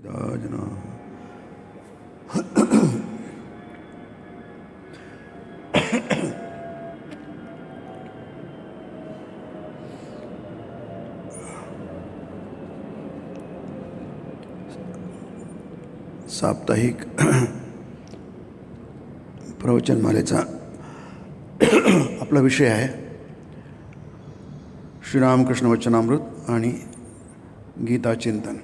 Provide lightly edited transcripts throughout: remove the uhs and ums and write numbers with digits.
जना साप्ताहिक प्रवचनमालेचा आपला विषय आहे श्रीरामकृष्ण वचनामृत आणि गीता चिंतन.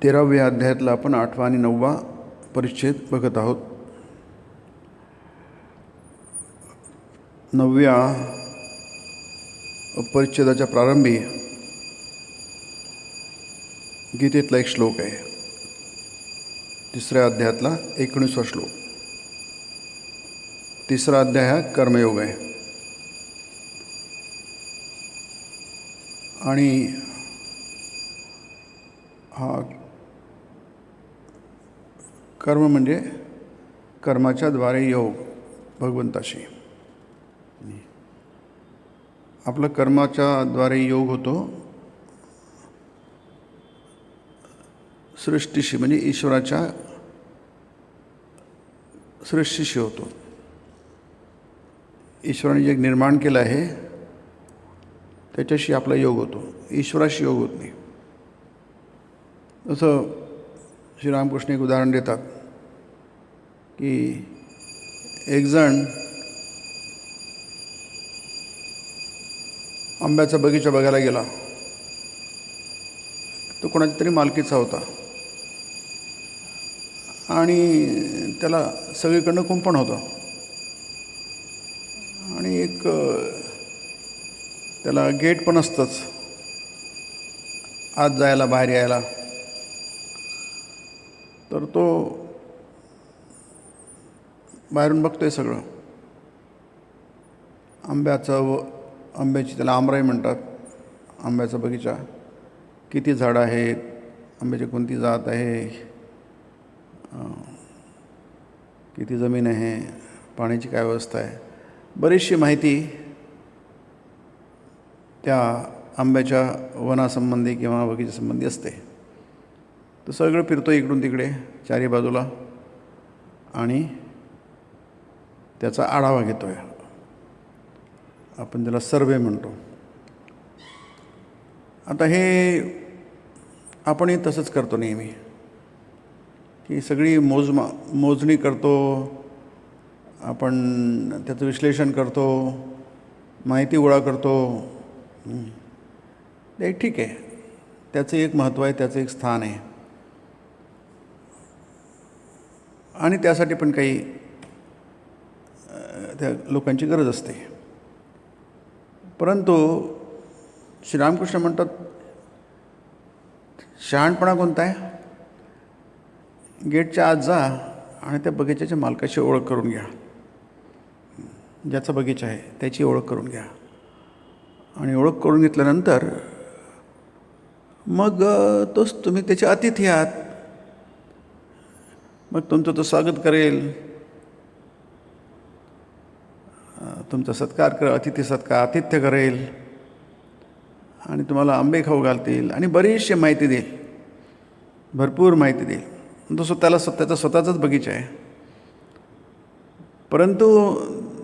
तेराव्या अध्यायातला आपण 8वा आणि 9वा परिच्छेद बघत आहोत. 9व्या परिच्छेदाच्या प्रारंभी गीतेतला एक श्लोक आहे. 3ऱ्या अध्यायातला 19वा श्लोक. 3रा अध्याय हा कर्मयोग आहे आणि हा कर्म म्हणजे कर्माच्या द्वारे योग भगवंताशी. आपलं कर्माच्या द्वारे योग होतो सृष्टीशी, म्हणजे ईश्वराच्या सृष्टीशी होतो. ईश्वराने जे निर्माण केलं आहे त्याच्याशी आपला योग होतो, ईश्वराशी योग होत नाही. जसं श्रीरामकृष्ण एक उदाहरण देतात की एक जण आंब्याचा बगीचा बघायला गेला. तो कोणाच्या तरी मालकीचा होता आणि त्याला सगळीकडनं कुंपण होतं आणि एक त्याला गेट पण असतंच आत जायला बाहेर यायला. तर तो बाहेरून बघतोय सगळं. आंब्याची त्याला आमराई म्हणतात. आंब्याचा बगीचा, किती झाडं आहेत, आंब्याची कोणती जात आहे, किती जमीन आहे, पाण्याची काय व्यवस्था आहे, बरीचशी माहिती त्या आंब्याच्या वनासंबंधी किंवा बगीच्यासंबंधी असते. तो सगळं फिरतो इकडून तिकडे चारी बाजूला आणि त्याचा आढावा घेतो आहे. आपण त्याला सर्वे म्हणतो. आता हे आपणही तसंच करतो नेहमी, की सगळी मोजणी करतो आपण, त्याचं विश्लेषण करतो, माहिती गोळा करतो. ते ठीक आहे, त्याचं एक महत्त्व आहे, त्याचं एक स्थान आहे आणि त्यासाठी पण काही त्या लोकांची गरज असते. परंतु श्रीरामकृष्ण म्हणतात शहाणपणा कोणता आहे? गेटच्या आत जा आणि त्या बगीच्याच्या मालकाची ओळख करून घ्या. ज्याचा बगीचा आहे त्याची ओळख करून घ्या आणि ओळख करून घेतल्यानंतर मग तुम्ही त्याचे अतिथी आहात. मग तुमचं तो स्वागत करेल, तुमचा सत्कार आतिथ्य करेल आणि तुम्हाला आंबे खाऊ घालतील आणि बरीचशी माहिती देईल, भरपूर माहिती देईल. तो त्याला स्वतःचाच बगीचा आहे. परंतु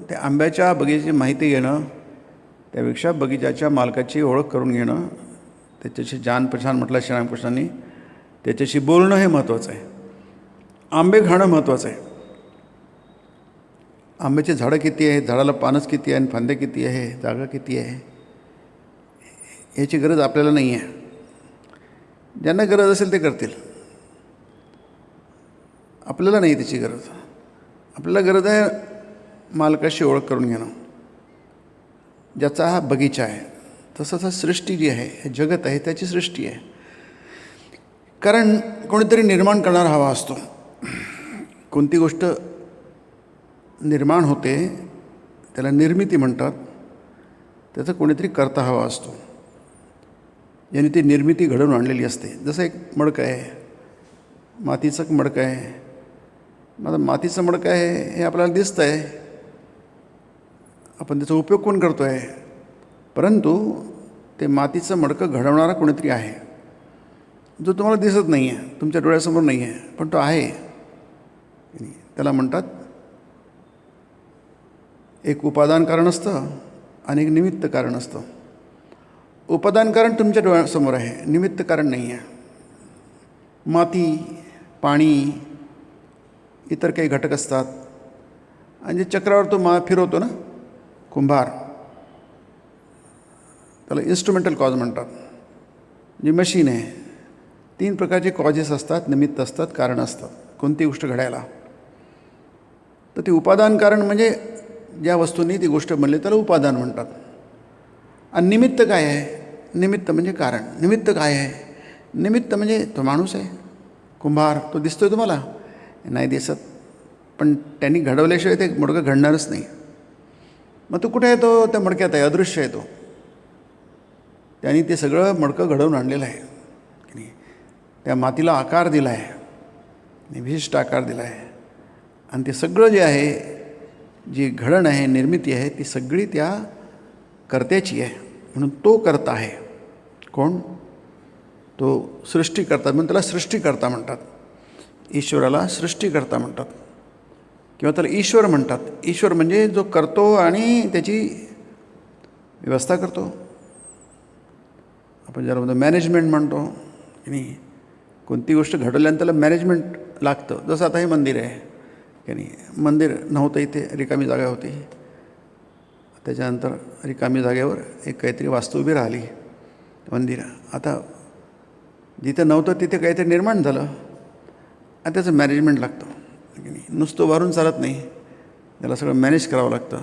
त्या आंब्याच्या बगीच्याची माहिती घेणं त्यापेक्षा बगीच्याच्या मालकाची ओळख करून घेणं, त्याच्याशी जान पहचान म्हटलं श्रीरामकृष्णांनी, त्याच्याशी बोलणं हे महत्त्वाचं आहे. आंबे खाणं महत्त्वाचं आहे. आंब्याची झाडं किती आहेत, झाडाला पानच किती आहे आणि फांद्या किती आहे, जागा किती आहे, याची गरज आपल्याला नाही आहे. ज्यांना गरज असेल ते करतील, आपल्याला नाही त्याची गरज. आपल्याला गरज आहे मालकाशी ओळख करून घेणं, ज्याचा हा बगीचा आहे. तसंच हा सृष्टी जी आहे, हे जगत आहे, त्याची सृष्टी आहे. कारण कोणीतरी निर्माण करणारा हवा असतो. कोणती गोष्ट निर्माण होते त्याला निर्मिती म्हणतात. त्याचा कोणीतरी करता हवा असतो, याने ती निर्मिती घडवून आणलेली असते. जसं एक मडकं आहे, मातीचं मडकं आहे. माझं मातीचं मडकं आहे हे आपल्याला दिसतं आहे, आपण त्याचा उपयोग कोण करतो आहे? परंतु ते मातीचं मडकं घडवणारा कोणीतरी आहे, जो तुम्हाला दिसत नाही आहे, तुमच्या डोळ्यासमोर नाही आहे, पण तो आहे. त्याला म्हणतात एक उपादान कारण असतं आणि एक निमित्त कारण असतं. उपादान कारण तुमच्या डोळ्यासमोर आहे, निमित्त कारण नाही आहे. माती, पाणी, इतर काही घटक असतात. आणि जे चक्रावर तो फिरवतो ना कुंभार, त्याला इन्स्ट्रुमेंटल कॉज म्हणतात. जी मशीन आहे, 3 प्रकारचे कॉजेस असतात, निमित्त असतात, कारण असतात कोणती गोष्ट घडायला. तर ते उपादान कारण म्हणजे ज्या वस्तूंनी ती गोष्ट बनली त्याला उपादान म्हणतात. आणि निमित्त काय आहे? निमित्त म्हणजे कारण. निमित्त काय आहे? निमित्त म्हणजे तो माणूस आहे, कुंभार. तो दिसतोय तुम्हाला? नाही दिसत, पण त्यांनी घडवल्याशिवाय ते मडकं घडणारच नाही. मग तो कुठे आहे? तो त्या मडक्यात आहे, अदृश्य आहे तो. त्यांनी ते सगळं मडकं घडवून आणलेलं आहे की नाही. त्या मातीला आकार दिला आहे, विशिष्ट आकार दिला आहे. आणि ते सगळं जे आहे, जी घडण आहे, निर्मिती आहे, ती सगळी त्या कर्त्याची आहे. म्हणून तो कर्ता आहे. कोण? तो सृष्टीकर्ता. म्हणून त्याला सृष्टीकर्ता म्हणतात. ईश्वराला सृष्टीकर्ता म्हणतात किंवा त्याला ईश्वर म्हणतात. ईश्वर म्हणजे जो करतो आणि त्याची व्यवस्था करतो. आपण ज्याला म्हणतो मॅनेजमेंट म्हणतो की नाही. कोणती गोष्ट घडवल्यानंतर त्याला मॅनेजमेंट लागतं. जसं आता हे मंदिर आहे की नाही. मंदिर नव्हतं, इथे रिकामी जागा होती. त्याच्यानंतर रिकामी जागेवर एक काहीतरी वास्तू उभी राहिली, मंदिर. आता जिथे नव्हतं तिथे काहीतरी निर्माण झालं आणि त्याचं मॅनेजमेंट लागतं की नाही. नुसतं उभारून चालत नाही, त्याला सगळं मॅनेज करावं लागतं,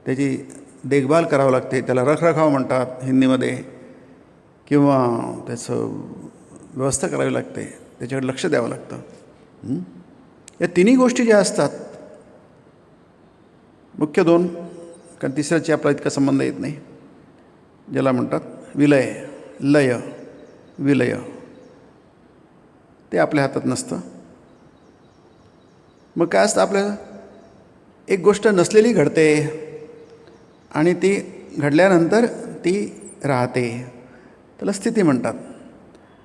त्याची देखभाल करावं लागते. त्याला रखरखाव म्हणतात हिंदीमध्ये. किंवा त्याचं व्यवस्था करावी लागते, त्याच्याकडे लक्ष द्यावं लागतं. या तिन्ही गोष्टी ज्या असतात, मुख्य 2, कारण तिसऱ्याची आपला इतका संबंध येत नाही, ज्याला म्हणतात विलय, लय, विलय, ते आपल्या हातात नसतं. मग काय असतं आपल्याला? एक गोष्ट नसलेली घडते आणि ती घडल्यानंतर ती राहते, त्याला स्थिती म्हणतात.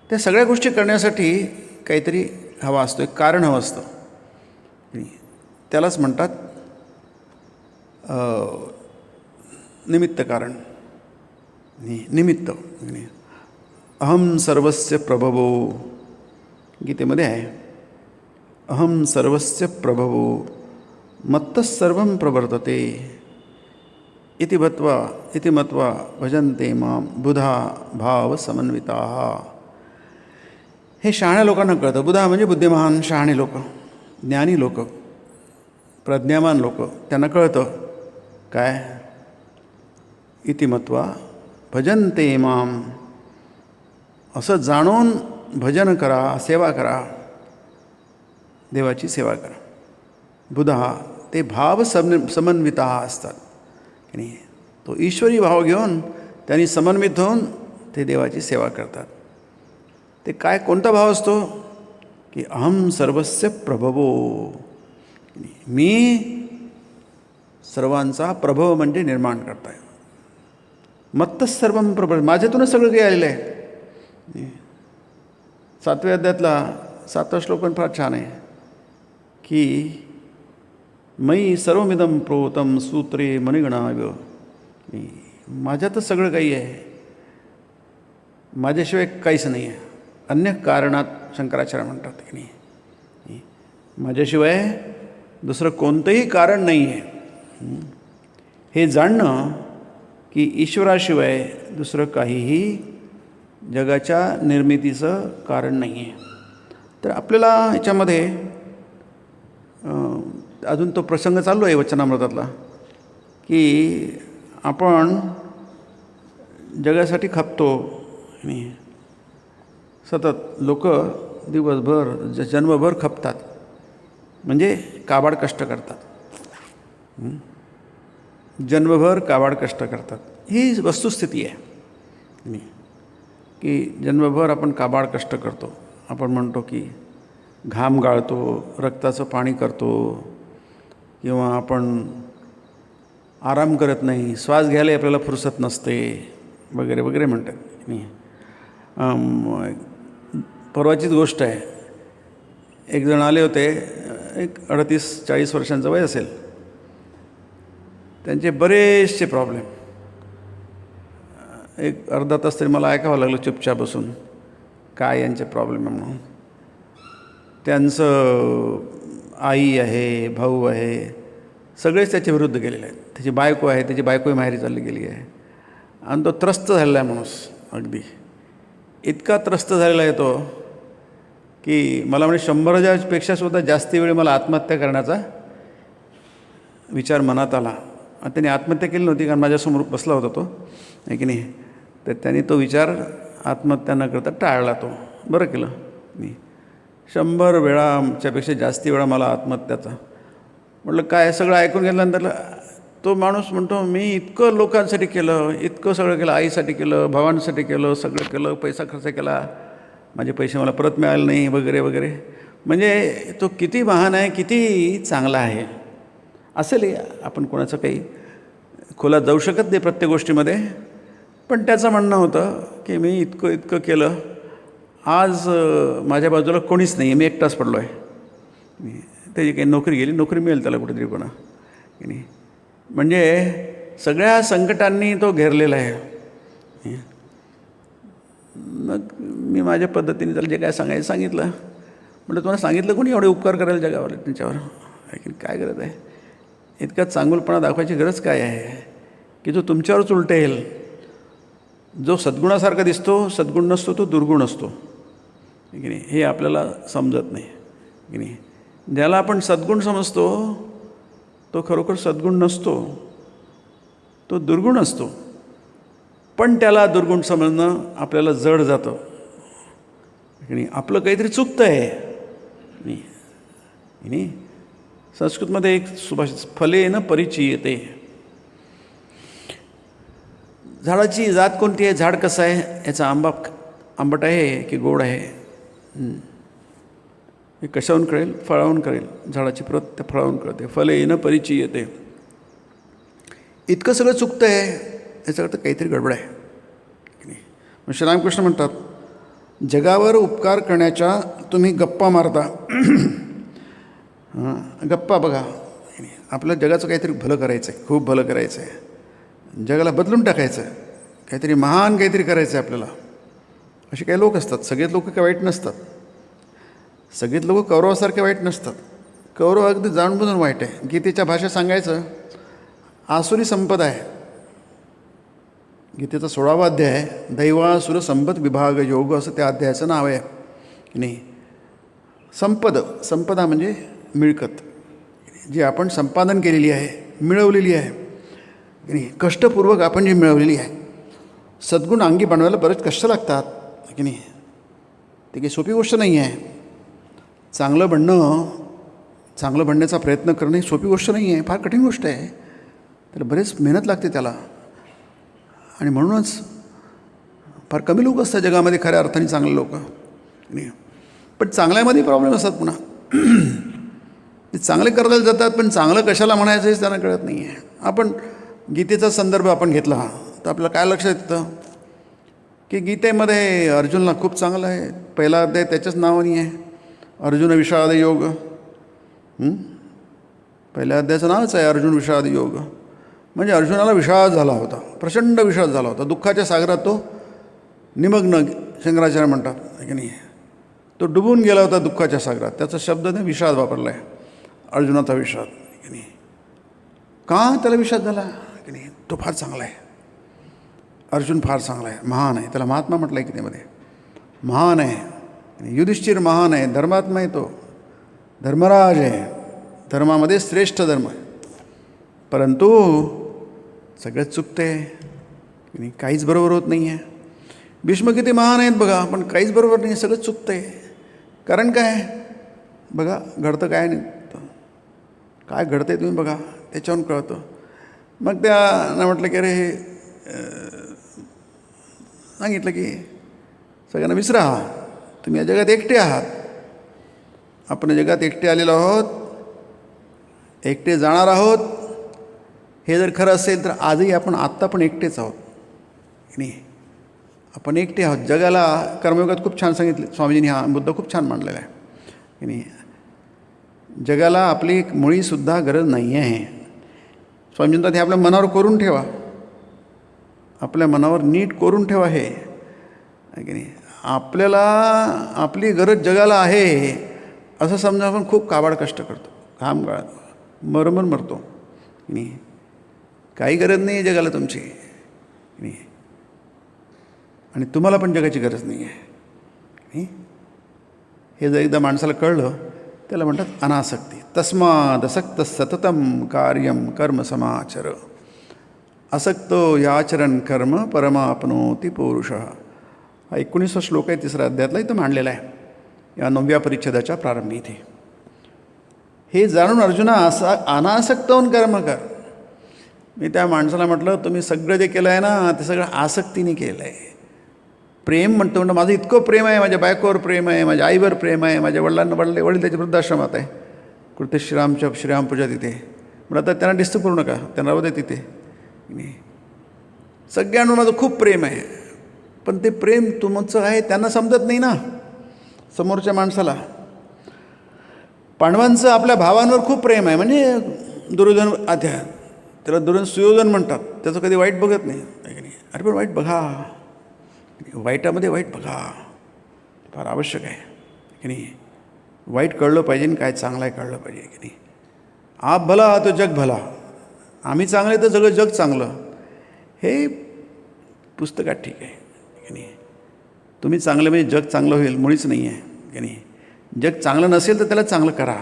त्या सगळ्या गोष्टी करण्यासाठी काहीतरी हवा असतो, एक कारण हवं असतं. त्यालाच म्हणतात निमित्त कारण. निमित्त. अहम सर्वस्य प्रभवो, गीतेमध्ये आहे. अहम सर्वस्य प्रभवो मत्तः सर्वं प्रवर्तते इति मत्वा भजन्ते मां बुधा भाव समन्विताः. हे शहाण्या लोकांना कळतं. बुधा म्हणजे बुद्धिमान, शहाणे लोक, ज्ञानी लोक, प्रज्ञावान लोक. त्यांना कळतं काय? इति मत्वा भजन्ते माम, असं जाणून भजन करा, सेवा करा, देवाची सेवा करा. बुधा ते भाव समन्विता असतात की नाही. तो ईश्वरी भाव घेऊन त्यांनी समन्वित होऊन ते देवाची सेवा करतात. ते काय, कोणता भाव असतो? की अहम सर्वस्य प्रभवो, मी सर्वांचा प्रभव म्हणजे निर्माण करताय. मत्तः सर्वं प्रभव, माझ्यातूनच सगळं काही आलेलं आहे. 7व्या अध्यायातला 7वा श्लोक पण फार छान आहे की मयि सर्वमिदं प्रोतं सूत्रे मणिगणाव्य. माझ्यातच सगळं काही आहे, माझ्याशिवाय काहीच नाही आहे. अन्य कारणात शंकराचार्य म्हणतात की नाही, माझ्याशिवाय दुसरं कोणतंही कारण नाही आहे. हे जाणणं की ईश्वराशिवाय दुसरं काहीही जगाच्या निर्मितीचं कारण नाही आहे. तर आपल्याला ह्याच्यामध्ये अजून तो प्रसंग चालू आहे वचनामृतातला की आपण जगासाठी खपतो आणि सतत लोक दिवसभर जन्मभर खपतात, म्हणजे काबाड कष्ट करतात. जन्मभर काबाड कष्ट करतात. ही वस्तुस्थिती आहे की जन्मभर आपण काबाड कष्ट करतो. आपण म्हणतो की घाम गाळतो, रक्ताचं पाणी करतो, किंवा आपण आराम करत नाही, श्वास घ्यायला आपल्याला फुरसत नसते वगैरे वगैरे म्हणतात नाही. परवाचीच गोष्ट आहे. एक जण आले होते, एक 38-40 वर्षांचं वय असेल. त्यांचे बरेचसे प्रॉब्लेम. एक अर्धा तास तरी मला ऐकावं लागलं चुपचाप बसून काय यांचे प्रॉब्लेम आहे म्हणून. त्यांचं आई आहे, भाऊ आहे, सगळेच त्याच्या विरुद्ध गेलेले आहेत. त्याची बायको आहे, त्याची बायकोही माहेरी चालली गेली आहे. आणि तो त्रस्त झालेला आहे माणूस. अगदी इतका त्रस्त झालेला आहे तो की मला म्हणजे 100पेक्षा सुद्धा जास्ती वेळ मला आत्महत्या करण्याचा विचार मनात आला. आणि त्याने आत्महत्या केली नव्हती, कारण माझ्यासमोर बसला होता तो, आहे की नाही. तर त्याने तो विचार आत्महत्या न करता टाळला. तो बरं केलं. मी 100 वेळाच्यापेक्षा जास्ती वेळा मला आत्महत्याचा म्हटलं काय. सगळं ऐकून घेतल्यानंतर तो माणूस म्हणतो, मी इतकं लोकांसाठी केलं, इतकं सगळं केलं, आईसाठी केलं, भावांसाठी केलं, सगळं केलं, पैसा खर्च केला, माझे पैसे मला परत मिळाले नाही वगैरे वगैरे. म्हणजे तो किती महान आहे, किती चांगला आहे. असेल, आपण कोणाचं काही खोलात जाऊ शकत नाही प्रत्येक गोष्टीमध्ये. पण त्याचं म्हणणं होतं की मी इतकं इतकं केलं, आज माझ्या बाजूला कोणीच नाही, मी एकटाच पडलो आहे. त्याची काही नोकरी गेली, नोकरी मिळेल त्याला कुठेतरी पुन्हा, की नाही. म्हणजे सगळ्या संकटांनी तो घेरलेला आहे. मग मी माझ्या पद्धतीने त्याला जे काय सांगायचं सांगितलं. म्हटलं तुम्हाला सांगितलं कोणी एवढे उपकार करायला जगावर त्यांच्यावर, की काय गरज आहे. इतका चांगुलपणा दाखवायची गरज काय आहे की जो तुमच्यावरच उलटेल. जो सद्गुणासारखा दिसतो, सद्गुण नसतो, तो दुर्गुण असतो, की नाही. हे आपल्याला समजत नाही, की नाही. ज्याला आपण सद्गुण समजतो तो खरोखर सद्गुण नसतो, तो दुर्गुण असतो. पण त्याला दुर्गुण समजणं आपल्याला जड जातं, की नाही. आपलं काहीतरी चुकतं आहे, नाही. संस्कृतमध्ये एक सुभाषित, फले न परिचीयते. झाडाची जात कोणती आहे, झाड कसं आहे, याचा आंबट आहे की गोड आहे, हे कशावरून कळेल, फळावरून कळेल. झाडाची प्रत त्या फळावरून कळते. फले न परिचीयते. इतकं सगळं चुकतं आहे, याचा अर्थ काहीतरी गडबड आहे, की नाही. मग श्रीरामकृष्ण म्हणतात, जगावर उपकार करण्याच्या तुम्ही गप्पा मारता. गप्पा बघा, आपल्या जगाचं काहीतरी भलं करायचं आहे, खूप भलं करायचं आहे, जगाला बदलून टाकायचं आहे, काहीतरी महान काहीतरी करायचं आहे आपल्याला. असे काही लोक असतात. सगळेच लोक काही वाईट नसतात. सगळेच लोक कौरवासारखे वाईट नसतात. कौरव अगदी जाणून बुजून वाईट आहे. गीतेच्या भाषेत सांगायचं, आसुरी संपदा आहे. गीतेचा 16वा अध्याय आहे, दैवासुर संपद विभाग योग, असं त्या अध्यायाचं नाव आहे, की नाही. संपदा म्हणजे मिळकत, जी आपण संपादन केलेली आहे, मिळवलेली आहे, की नाही. कष्टपूर्वक आपण जी मिळवलेली आहे. सद्गुण अंगी बनवायला बरेच कष्ट लागतात, की नाही. ती काही सोपी गोष्ट नाही आहे. चांगलं बनण्याचा प्रयत्न करणं ही सोपी गोष्ट नाही आहे, फार कठीण गोष्ट आहे. त्याला बरेच मेहनत लागते त्याला. आणि म्हणूनच फार कमी लोक असतात जगामध्ये खऱ्या अर्थाने चांगले लोक, नाही. पण चांगल्यामध्ये प्रॉब्लेम असतात पुन्हा. ते चांगले करायला जातात, पण चांगलं कशाला म्हणायचं हेच त्यांना कळत नाही आहे. आपण गीतेचा संदर्भ आपण घेतला तर आपल्याला काय लक्षात येतं की गीतेमध्ये अर्जुनला खूप चांगलं आहे. पहिला अध्याय त्याच्याच नावाने आहे, अर्जुन विषाद योग. पहिल्या अध्यायाचं नावच आहे अर्जुन विषाद योग. म्हणजे अर्जुनाला विषाद झाला होता, प्रचंड विषाद झाला होता. दुःखाच्या सागरात तो निमग्न, शंकराचार्य म्हणतात, की नाही. तो डुबून गेला होता दुःखाच्या सागरात. त्याचा शब्दाने विषाद वापरला आहे, अर्जुनाचा विषाद, की नाही. का त्याला विषाद झाला, की नाही. तो फार चांगला आहे, अर्जुन फार चांगला आहे, महान आहे. त्याला महात्मा म्हटलं आहे गीतेमध्ये. महान आहे, युधिष्ठिर महान आहे, धर्मात्मा आहे, तो धर्मराज आहे, धर्मामध्ये श्रेष्ठ धर्म आहे. परंतु सगळंच चुकतं आहे, की नाही. काहीच बरोबर होत नाही आहे. भीष्म किती महान आहेत बघा, पण काहीच बरोबर नाही, सगळंच चुकतं आहे. कारण काय बघा, घडतं काय नाही, काय घडतं आहे तुम्ही बघा, त्याच्यावरून कळतं. मग त्यांना म्हटलं की अरे हे सांगितलं की सगळ्यांना विसरा, तुम्ही या जगात एकटे आहात. आपण जगात एकटे आलेलो आहोत, एकटे जाणार आहोत. हे जर खरं असेल तर आजही आपण आत्ता पण एकटेच आहोत की नाही. आपण एकटे आहोत. जगाला कर्मयोगात खूप छान सांगितले स्वामीजींनी, हा मुद्दा खूप छान मांडलेला आहे की नाही. जगाला आपली एक मुळीसुद्धा गरज नाही आहे. स्वामी म्हणतात हे आपल्या मनावर कोरून ठेवा, आपल्या मनावर नीट कोरून ठेवा हे की नाही. आपल्याला आपली गरज जगाला आहे असं समजा आपण खूप काबाड कष्ट करतो, घाम गाळतो, मरमर मरतो की नाही. काही गरज नाही आहे जगाला तुमची की नाही. आणि तुम्हाला पण जगाची गरज नाही आहे की नाही. हे जर एकदा माणसाला कळलं त्याला म्हणतात अनासक्ती. तस्मादसक्त सततम कार्यम कर्म समाचर असक्तो याचरण कर्म परमाप्नोति पुरुषः. हा 19वा श्लोक आहे 3रा अध्यायातला, इथं मांडलेला आहे या 9व्या परिच्छेदाच्या प्रारंभी. इथे हे जाणून अर्जुना अनासक्त होऊन कर्म कर. मी त्या माणसाला म्हटलं तुम्ही सगळं जे केलं आहे ना ते सगळं आसक्तीने केलं आहे. प्रेम म्हणतो माझं इतकं प्रेम आहे, माझ्या बायकोवर प्रेम आहे, माझ्या आईवर प्रेम आहे, माझ्या वडील त्याच्या वृद्धाश्रमात आहे, कुठे श्रीरामपूजा तिथे. म्हणून आता त्यांना डिस्टर्ब करू नका, त्यांना राहू दे तिथे. सगळ्यांवर माझं खूप प्रेम आहे. पण ते प्रेम तुमचं आहे त्यांना समजत नाही ना, समोरच्या माणसाला. पांडवांचं आपल्या भावांवर खूप प्रेम आहे. म्हणजे दुर्योधन त्याला सुयोधन म्हणतात, त्याचं कधी वाईट बघत नाही. अरे पण वाईट बघा, वाईटामध्ये वाईट बघा, फार आवश्यक आहे की नाही. वाईट कळलं पाहिजे आणि काय चांगलं आहे कळलं पाहिजे की नाही. आप भला तो जग भला. आम्ही चांगले तर सगळं जग चांगलं, हे पुस्तकात ठीक आहे की नाही. तुम्ही चांगलं म्हणजे जग चांगलं होईल मुळीच नाही आहे की नाही. जग चांगलं नसेल तर त्याला चांगलं करा.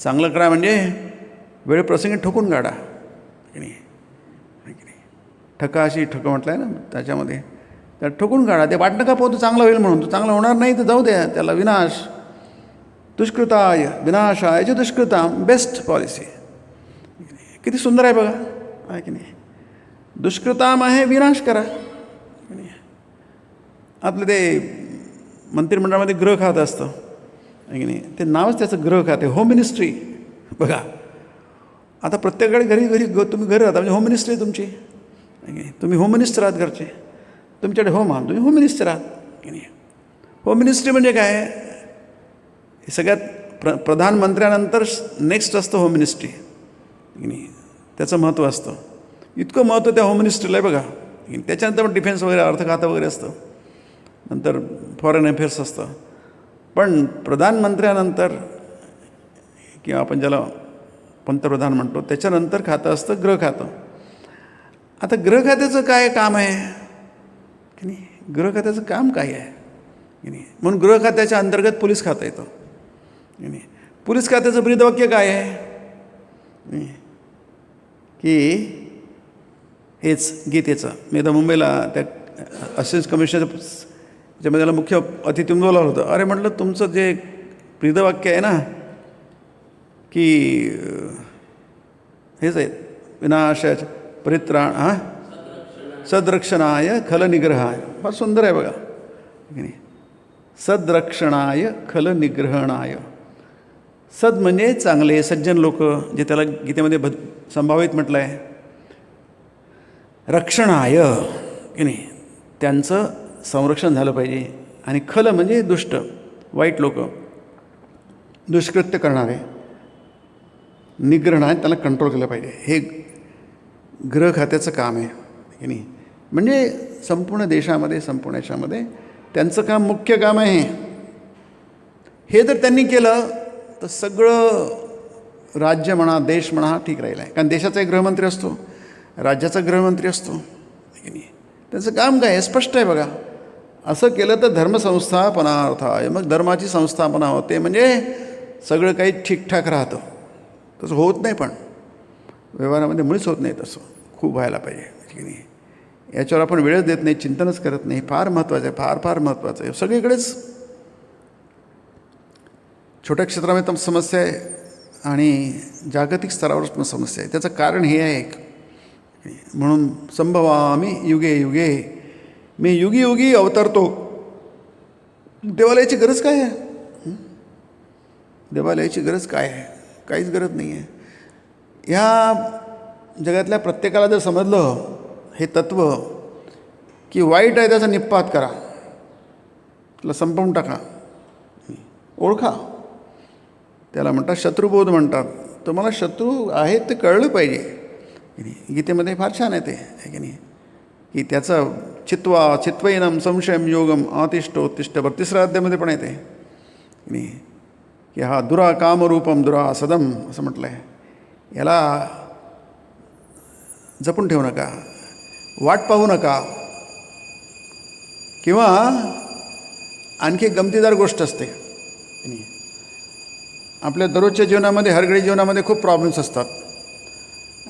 चांगलं करा म्हणजे वेळ प्रसंगी ठोकून काढा की नाही. ठका अशी ठका म्हटलं आहे ना त्याच्यामध्ये, त्या ठोकून काढा. ते वाट नका पाहू तो चांगला होईल म्हणून, तो चांगला होणार नाही तर जाऊ द्या त्याला. विनाश दुष्कृताय विनाशाय च दुष्कृताम, बेस्ट पॉलिसी. किती सुंदर आहे बघा आहे की नाही. दुष्कृताम आहे विनाश करा की नाही. आपलं ते मंत्रिमंडळामध्ये गृह खातं असतं आहे की नाही, ते नावच त्याचं गृह खाते, होम मिनिस्ट्री. बघा आता प्रत्येकाकडे घरी तुम्ही घरी राहता म्हणजे होम मिनिस्ट्री आहे तुमची. तुम्ही होम मिनिस्टर आहात घरचे, तुमच्याकडे होम आहात, तुम्ही होम मिनिस्टर आहात की नाही. होम मिनिस्ट्री म्हणजे काय, हे सगळ्यात प्रधानमंत्र्यानंतर नेक्स्ट असतं होम मिनिस्ट्री की नाही. त्याचं महत्त्व असतं, इतकं महत्त्व त्या होम मिनिस्ट्रीला आहे बघा. त्याच्यानंतर पण डिफेन्स वगैरे अर्थ खातं वगैरे असतं, नंतर फॉरेन अफेअर्स असतं. पण प्रधानमंत्र्यानंतर किंवा आपण ज्याला पंतप्रधान म्हणतो त्याच्यानंतर खातं असतं गृह खातं. आता गृह खात्याचं काय काम आहे की नाही. गृह खात्याचं काम काय आहे की नाही. म्हणून गृह खात्याच्या अंतर्गत पोलीस खातं येतं की नाही. पोलीस खात्याचं ब्रीदवाक्य काय आहे की हेच गीतेचं. मी आता मुंबईला त्या असिस्टंट कमिशनरच्या त्याच्यामध्ये त्याला मुख्य अतिथी बोलावलं होतं. अरे म्हटलं तुमचं जे ब्रीदवाक्य आहे ना की हेच आहे, विनाशाच परित्राण सद्रक्षणाय खलनिग्रहाय. फार सुंदर आहे बघा की नाही. सद्रक्षणाय खलनिग्रहणाय. सद म्हणजे चांगले सज्जन लोक, जे त्याला गीतेमध्ये संभावित म्हटलं आहे. रक्षणाय की नाही, त्यांचं संरक्षण झालं पाहिजे. आणि खल म्हणजे दुष्ट वाईट लोक, दुष्कृत्य करणारे. निग्रहण आहे, त्याला कंट्रोल केलं पाहिजे. हे गृह खात्याचं काम आहे की नाही. म्हणजे संपूर्ण देशामध्ये संपूर्ण याच्यामध्ये त्यांचं काम मुख्य काम आहे. हे जर त्यांनी केलं तर सगळं राज्य म्हणा देश म्हणा ठीक राहिलं आहे. कारण देशाचा एक गृहमंत्री असतो, राज्याचा गृहमंत्री असतो की नाही. त्याचं काम काय आहे स्पष्ट आहे बघा. असं केलं तर धर्मसंस्थापनार्थाय, मग धर्माची संस्थापना होते, म्हणजे सगळं काही ठीकठाक राहतं. तसं होत नाही, पण व्यवहारामध्ये मुळीच होत नाही तसं. खूप व्हायला पाहिजे की नाही. याच्यावर आपण वेळच देत नाही, चिंतनच करत नाही. फार महत्त्वाचं आहे, फार फार महत्त्वाचं आहे. सगळीकडेच छोट्या क्षेत्रामध्ये पण समस्या आहे आणि जागतिक स्तरावर पण समस्या आहे. त्याचं कारण हे आहे एक, म्हणून संभवामी युगे युगे, मी युगी युगी अवतरतो. देवालयाची गरज काय आहे. देवालयाची गरज काय आहे, काहीच गरज नाही आहे. ह्या जगातल्या प्रत्येकाला जर समजलं हे तत्त्व की वाईट आहे त्याचा निःपात करा, त्याला संपवून टाका, ओळखा, त्याला म्हणतात शत्रुबोध म्हणतात. तुम्हाला शत्रू आहेत ते कळलं पाहिजे की नाही. गीतेमध्ये फार छान आहे ते, आहे की नाही, की त्याचं चित्वैनम संशयम योगम आतिष्ठोत्तिष्ठवर 3ऱ्या अध्यायामध्ये पण येते की नाही, की हा दुरा कामरूपम दुरा सदम असं म्हटलं आहे. याला जपून ठेवू नका, वाट पाहू नका. किंवा आणखी एक गमतीदार गोष्ट असते, आपल्या दररोजच्या जीवनामध्ये हरघडी जीवनामध्ये खूप प्रॉब्लेम्स असतात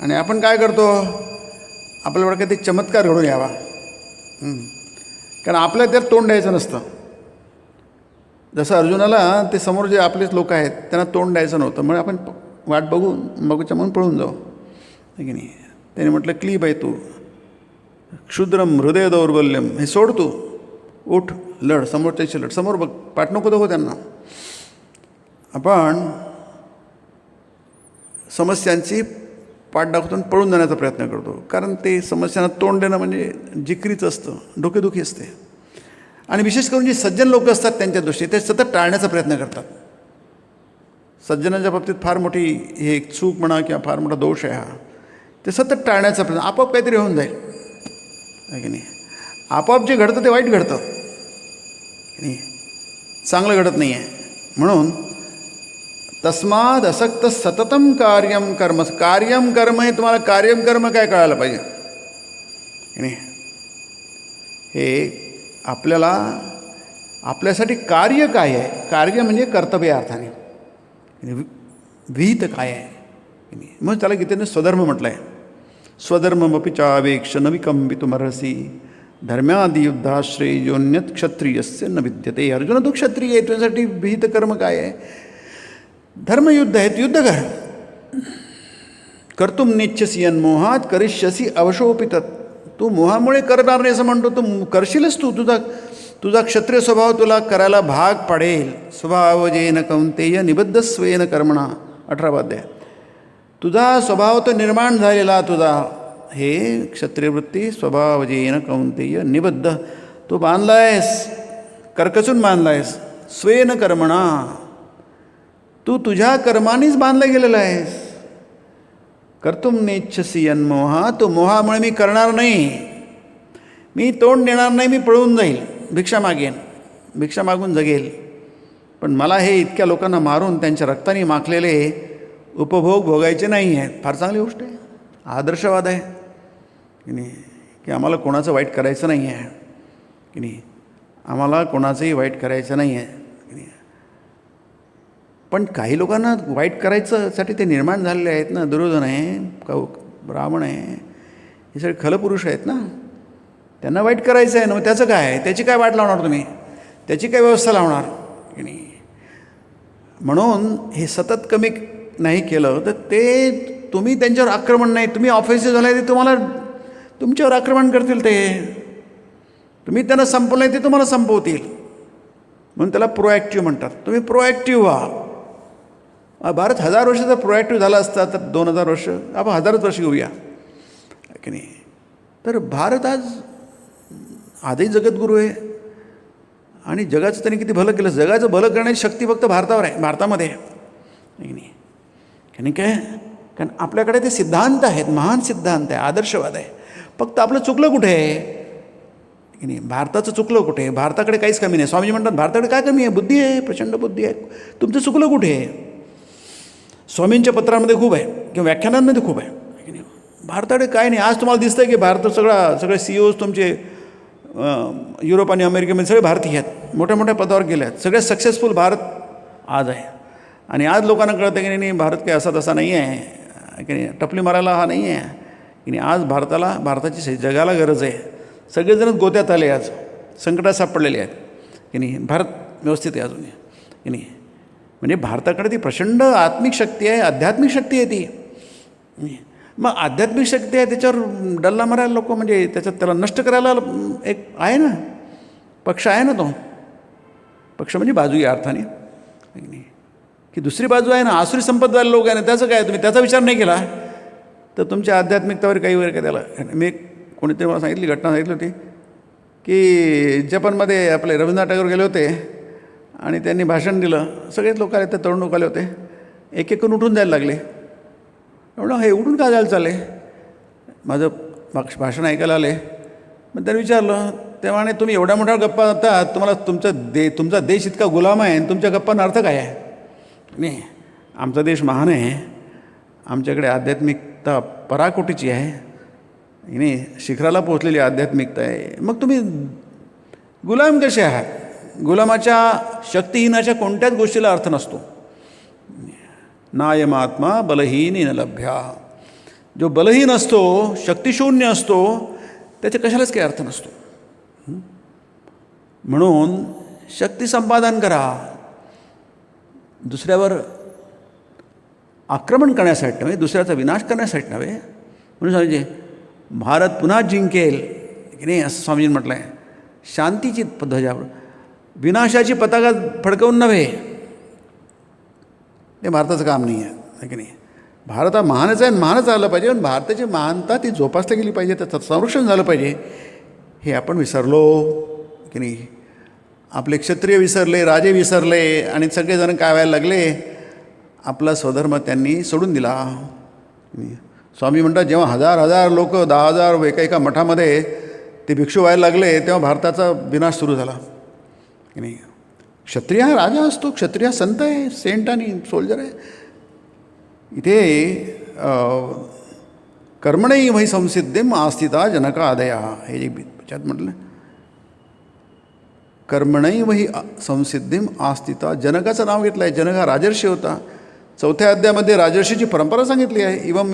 आणि आपण काय करतो, आपल्याला काही ते चमत्कार घडून यावा, कारण आपल्याला त्यात तोंड द्यायचं नसतं. जसं अर्जुनाला ते समोर जे आपलेच लोक आहेत त्यांना तोंड द्यायचं नव्हतं, म्हणून आपण वाट बघूच्या म्हणून पळून जाऊ, आहे की नाही. त्याने म्हटलं क्लीब आहे तू, क्षुद्रम हृदय दौर्बल्यम, हे सोड तू, उठ लढ, समोरच्याशी लढ, समोर बघ, पाठ नको दाखव त्यांना. आपण समस्यांची पाठ दाखवून पळून जाण्याचा प्रयत्न करतो, कारण ते समस्यांना तोंड देणं म्हणजे जिकरीचं असतं, डोकेदुखी असते. आणि विशेष करून जे सज्जन लोक असतात त्यांच्या दृष्टीने ते सतत टाळण्याचा प्रयत्न करतात. सज्जनांच्या बाबतीत फार मोठी हे एक चूक म्हणा किंवा फार मोठा दोष आहे हा, ते सतत टाळण्याचा प्रयत्न, आपोआप काहीतरी होऊन जाईल, आहे की नाही. आपोआप जे घडतं ते वाईट घडतं, नाही चांगलं घडत नाही आहे. म्हणून तस्माद असक्त सततम कार्यम कर्म, कार्यम कर्म हे तुम्हाला कार्यम कर्म काय कळायला पाहिजे, नाही. हे आपल्याला आपल्यासाठी कार्य काय आहे, कार्य म्हणजे कर्तव्य अर्थाने, विहित काय आहे, मग त्याला गीतेने स्वधर्म म्हटलं आहे. स्वधर्ममपि चावेक्ष न विकंपितुमर्हसि धर्म्यादियुद्धाश्रयोन्यत क्षत्रियस्य न विद्यते. अर्जुन तू क्षत्रिय आहे, तुझ्यासाठी विहित कर्म काय आहे, धर्मयुद्ध आहे, तू युद्ध कर. कर्तुम नेच्छसी यन्मोहात करिष्यसी अवशोपित, तू मोहामुळे करणार नाही असं म्हणतो, तू करशीलच, तुझा क्षत्रिय स्वभाव तुला करायला भाग पडेल. स्वभावजेन कौंतेय निबद्धस्वेन कर्मणा, 18वा अध्याय. तुझा स्वभाव तो निर्माण झालेला, तुझा हे क्षत्रियवृत्ती स्वभावजेन कौंतेय निबद्ध, तू बांधलायस, करकचून बांधलायस. स्वेन कर्मणा, तू तुझ्या कर्मानेच बांधलं गेलेलं आहेस. कर्तुम नेच्छसी यन्मोहा, तो मोहामुळे मी करणार नाही, मी तोंड देणार नाही, मी पळून जाईल, भिक्षा मागेन, भिक्षा मागून जगेल. पण मला हे इतक्या लोकांना मारून त्यांच्या रक्ताने माखलेले उपभोग भोगायचे नाही आहेत. फार चांगली गोष्ट आहे, आदर्शवाद आहे की नाही, की आम्हाला कोणाचं वाईट करायचं नाही आहे की नाही, आम्हाला कोणाचंही वाईट करायचं नाही आहे की नाही. पण काही लोकांना वाईट करायचंसाठी ते निर्माण झालेले आहेत ना, दुर्योधन आहे, रावण आहे, हे सगळे खलपुरुष आहेत ना, त्यांना वाईट करायचं आहे ना, मग त्याचं काय आहे, त्याची काय वाट लावणार तुम्ही, त्याची काय व्यवस्था लावणार की नाही. म्हणून हे सतत कमी नाही केलं तर ते तुम्ही त्यांच्यावर आक्रमण नाही, तुम्ही ऑफेन्सिव्ह झाला ते तुम्हाला तुमच्यावर आक्रमण करतील, ते तुम्ही त्यांना संपवलं नाही ते तुम्हाला संपवतील. म्हणून त्याला प्रोॲक्टिव्ह म्हणतात. तुम्ही प्रोॲक्टिव्ह व्हा. भारत 1000 वर्ष जर प्रोॲक्टिव्ह झाला असता तर 2000 वर्ष आपण 1000च वर्ष घेऊया की नाही. तर भारत आजही जगद्गुरू आहे आणि जगाचं त्यांनी किती भलं केलं. जगाचं भलं करण्याची शक्ती फक्त भारतावर आहे, भारतामध्ये आहे नाही. आणि काय, कारण आपल्याकडे ते सिद्धांत आहेत, महान सिद्धांत आहे, आदर्शवाद आहे. फक्त आपलं चुकलं कुठे आहे की नाही, भारताचं चुकलं कुठे आहे. भारताकडे काहीच कमी नाही. स्वामीजी म्हणतात भारताकडे काय कमी आहे, बुद्धी आहे, प्रचंड बुद्धी आहे. तुमचं चुकलं कुठे आहे. स्वामींच्या पत्रामध्ये खूप आहे किंवा व्याख्यानांमध्ये खूप आहे की नाही. भारताकडे काय नाही. आज तुम्हाला दिसतं की भारत सगळे CEOs तुमचे युरोप आणि अमेरिकेमध्ये सगळे भारतीय आहेत, मोठ्या मोठ्या पदावर गेले आहेत, सगळ्यात सक्सेसफुल भारत आज आहे. आणि आज लोकांना कळतं की नाही भारत काही असा तसा नाही आहे की नाही, टपली मारायला हा नाही आहे की नाही. आज भारताची जगाला गरज आहे. सगळेजणच गोत्यात आले, आज संकटात सापडलेले आहेत की नाही. भारत व्यवस्थित आहे अजून की नाही. म्हणजे भारताकडे ती प्रचंड आत्मिक शक्ती आहे, आध्यात्मिक शक्ती आहे ती. मग आध्यात्मिक शक्ती आहे त्याच्यावर डल्ला मारायला लोक, म्हणजे त्याला नष्ट करायला एक आहे ना, पक्ष आहे ना. तो पक्ष म्हणजे बाजू या अर्थाने की दुसरी बाजू आहे ना, आसुरी संपत झाले लोक आहे ना, त्याचं काय, तुम्ही त्याचा विचार नाही केला तर तुमच्या आध्यात्मिकतावर काही वेळ काय त्याला. मी कोणीतरी मला घटना सांगितली होती की जपानमध्ये आपले रवींद्रनाथ टागोर गेले होते आणि त्यांनी भाषण दिलं. सगळेच लोक आले, ते तरुण लोक आले होते, एक एक करून उठून जायला लागले. एवढं हे उठून का जायला चालले, माझं भाषण ऐकायला आले. मग त्यांनी विचारलं, तेव्हा आणि तुम्ही एवढ्या मोठ्या गप्पा जातात, तुम्हाला तुमचा देश इतका गुलाम आहे आणि तुमच्या गप्पांना अर्थ काय आहे. नाही, आमचा देश महान आहे, आमच्याकडे आध्यात्मिकता पराकोटीची आहे, नाही शिखराला पोचलेली आध्यात्मिकता आहे. मग तुम्ही गुलाम कसे आहात. गुलामाच्या शक्तिहीनाच्या कोणत्याच गोष्टीला अर्थ नसतो. नायमात्मा बलहीनी न लभ्या. जो बलहीन असतो, शक्तिशून्य असतो, त्याच्या कशालाच काही अर्थ नसतो. म्हणून शक्ती संपादन करा. दुसऱ्यावर आक्रमण करण्यासाठी नव्हे, दुसऱ्याचा विनाश करण्यासाठी नव्हे. म्हणून सांगायचे भारत पुन्हा जिंकेल की नाही, असं स्वामीजींनी म्हटलं आहे. शांतीची ध्वजावर, विनाशाची पताका फडकवून नव्हे, ते भारताचं काम नाही आहे की नाही. भारत हा महानच आहे, महानच राहिलं पाहिजे. पण भारताची महानता ती जोपासली गेली पाहिजे, त्याचं संरक्षण झालं पाहिजे. हे आपण विसरलो की नाही. आपले क्षत्रिय विसरले, राजे विसरले आणि सगळेजण काय व्हायला लागले, आपला स्वधर्म त्यांनी सोडून दिला. स्वामी म्हणतात, जेव्हा हजार लोक 10,000 एका मठामध्ये ते भिक्षू व्हायला लागले, तेव्हा भारताचा विनाश सुरू झाला की नाही. क्षत्रिय हा राजा असतो, क्षत्रिय हा संत आहे, सेंट आणि सोल्जर आहे. इथे कर्मणही वही संसिद्धिम आस्थिता जनकादया, हे जे त्याच्यात म्हटलं, कर्मणही वही संसिद्धिम आस्थिता. जनकाचं नाव घेतलं आहे. जनक हा राजर्षी होता. 4थ्या अध्यायामध्ये राजर्षीची परंपरा सांगितली आहे. इवम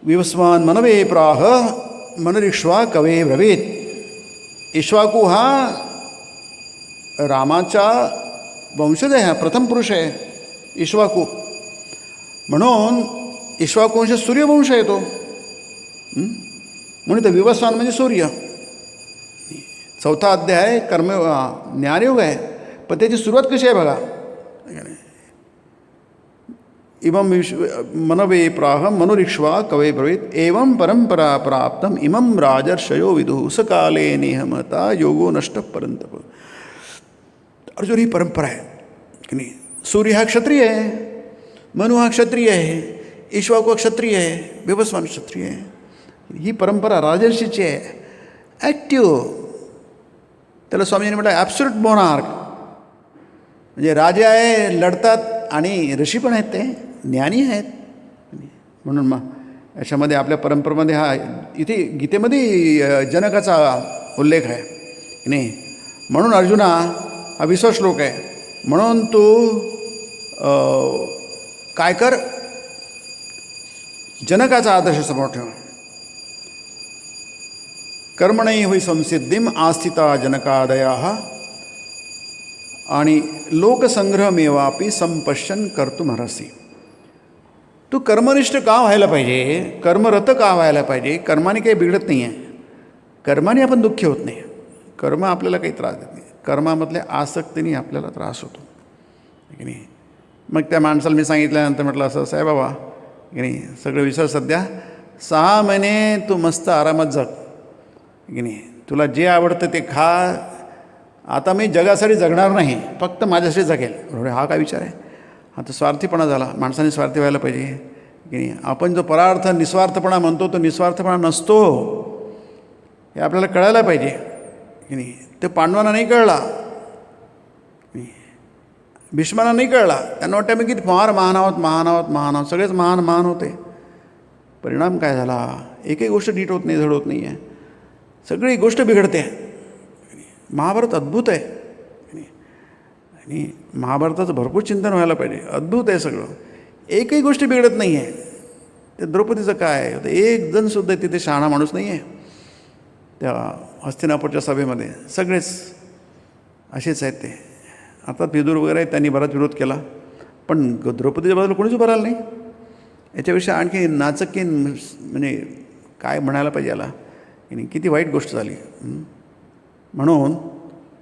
विवस्वान मनवे प्राह मनरिक्ष्वा कवे ब्रवीत. इक्ष्वाकू हा रामाचा वंशज आहे, हा प्रथम पुरुष आहे इक्ष्वाकू. म्हणून इक्ष्वाकू वंश सूर्यवंश आहे तो. म्हणून तर विवस्वान म्हणजे सूर्य. 4था अध्याय ज्ञानयोग आहे, पण त्याची सुरुवात कशी आहे बघा. इमं मनवे प्राह मनुरिक्ष्वा कवे ब्रवीत एवं परंपरा प्राप्तम इमं राजर्षयो विदुः सकाले नेहमता योगो नष्ट परंतप. अर्जुन ही परंपरा आहे की नाही. सूर्य हा क्षत्रिय आहे, मनु हा क्षत्रिय आहे, इक्ष्वाकू क्षत्रिय आहे, विवस्वान क्षत्रिय आहे. ही परंपरा राजर्षीची आहे, ॲक्टिव्ह. त्याला स्वामीजींनी म्हटलं ॲब्सोल्यूट मोनार्क, म्हणजे राजे आहे, लढतात, आणि ऋषी पण आहेत, ते ज्ञानी आहेत. म्हणून मग याच्यामध्ये आपल्या परंपरेमध्ये हा इथे गीतेमध्ये जनकाचा उल्लेख आहे की नाही. म्हणून अर्जुना हा 20वा श्लोक आहे. म्हणून तू काय कर, जनकाचा आदर्श समोर ठेव. कर्मणही होई संसिद्धिम आस्थिता जनकादयाः आणि लोकसंग्रहमेवापि संपश्यन कर्तुमर्हसि. तू कर्मनिष्ठ का व्हायला पाहिजे, कर्मरत का व्हायला पाहिजे. कर्माने काही बिघडत नाही आहे, कर्माने आपण दुःखी होत नाही. कर्म आपल्याला काही त्रास देत नाही, कर्मामधल्या आसक्तीने आपल्याला त्रास होतो की नाही. मग त्या माणसाला मी सांगितल्यानंतर म्हटलं असं आहे बाबा की नाही, सगळं विसर, सध्या 6 महिने तू मस्त आरामात जग की नाही. तुला जे आवडतं ते खा. आता मी जगासाठी जगणार नाही, फक्त माझ्यासाठी जगेल. बरोबर, हा काय विचार आहे. हा तर स्वार्थीपणा झाला. माणसाने स्वार्थी व्हायला पाहिजे की नाही. आपण जो परार्थ निस्वार्थपणा म्हणतो तो निस्वार्थपणा नसतो, हे आपल्याला कळायला पाहिजे की नाही. ते पांडवांना नाही कळला, भीष्मांना नाही कळला. त्यांना वाटतं मी किती फार महान आहोत, सगळेच महान होते. परिणाम काय झाला, एकही गोष्ट नीट होत नाही, धड होत नाही आहे, सगळी गोष्ट बिघडते. महाभारत अद्भुत आहे आणि महाभारताचं भरपूर चिंतन व्हायला पाहिजे. अद्भुत आहे सगळं, एकही गोष्ट बिघडत नाही आहे. ते द्रौपदीचं काय, एक जणसुद्धा तिथे शहाणा माणूस नाही आहे. त्या हस्तिनापूरच्या सभेमध्ये सगळेच असेच आहेत. ते आता विदुर वगैरे आहेत, त्यांनी बराच विरोध केला, पण द्रौपदीच्या बाजूला कोणीच उभं राहिलं नाही. याच्यापेक्षा आणखी नाचकीन म्हणजे काय म्हणायला पाहिजे याला, किती वाईट गोष्ट झाली. म्हणून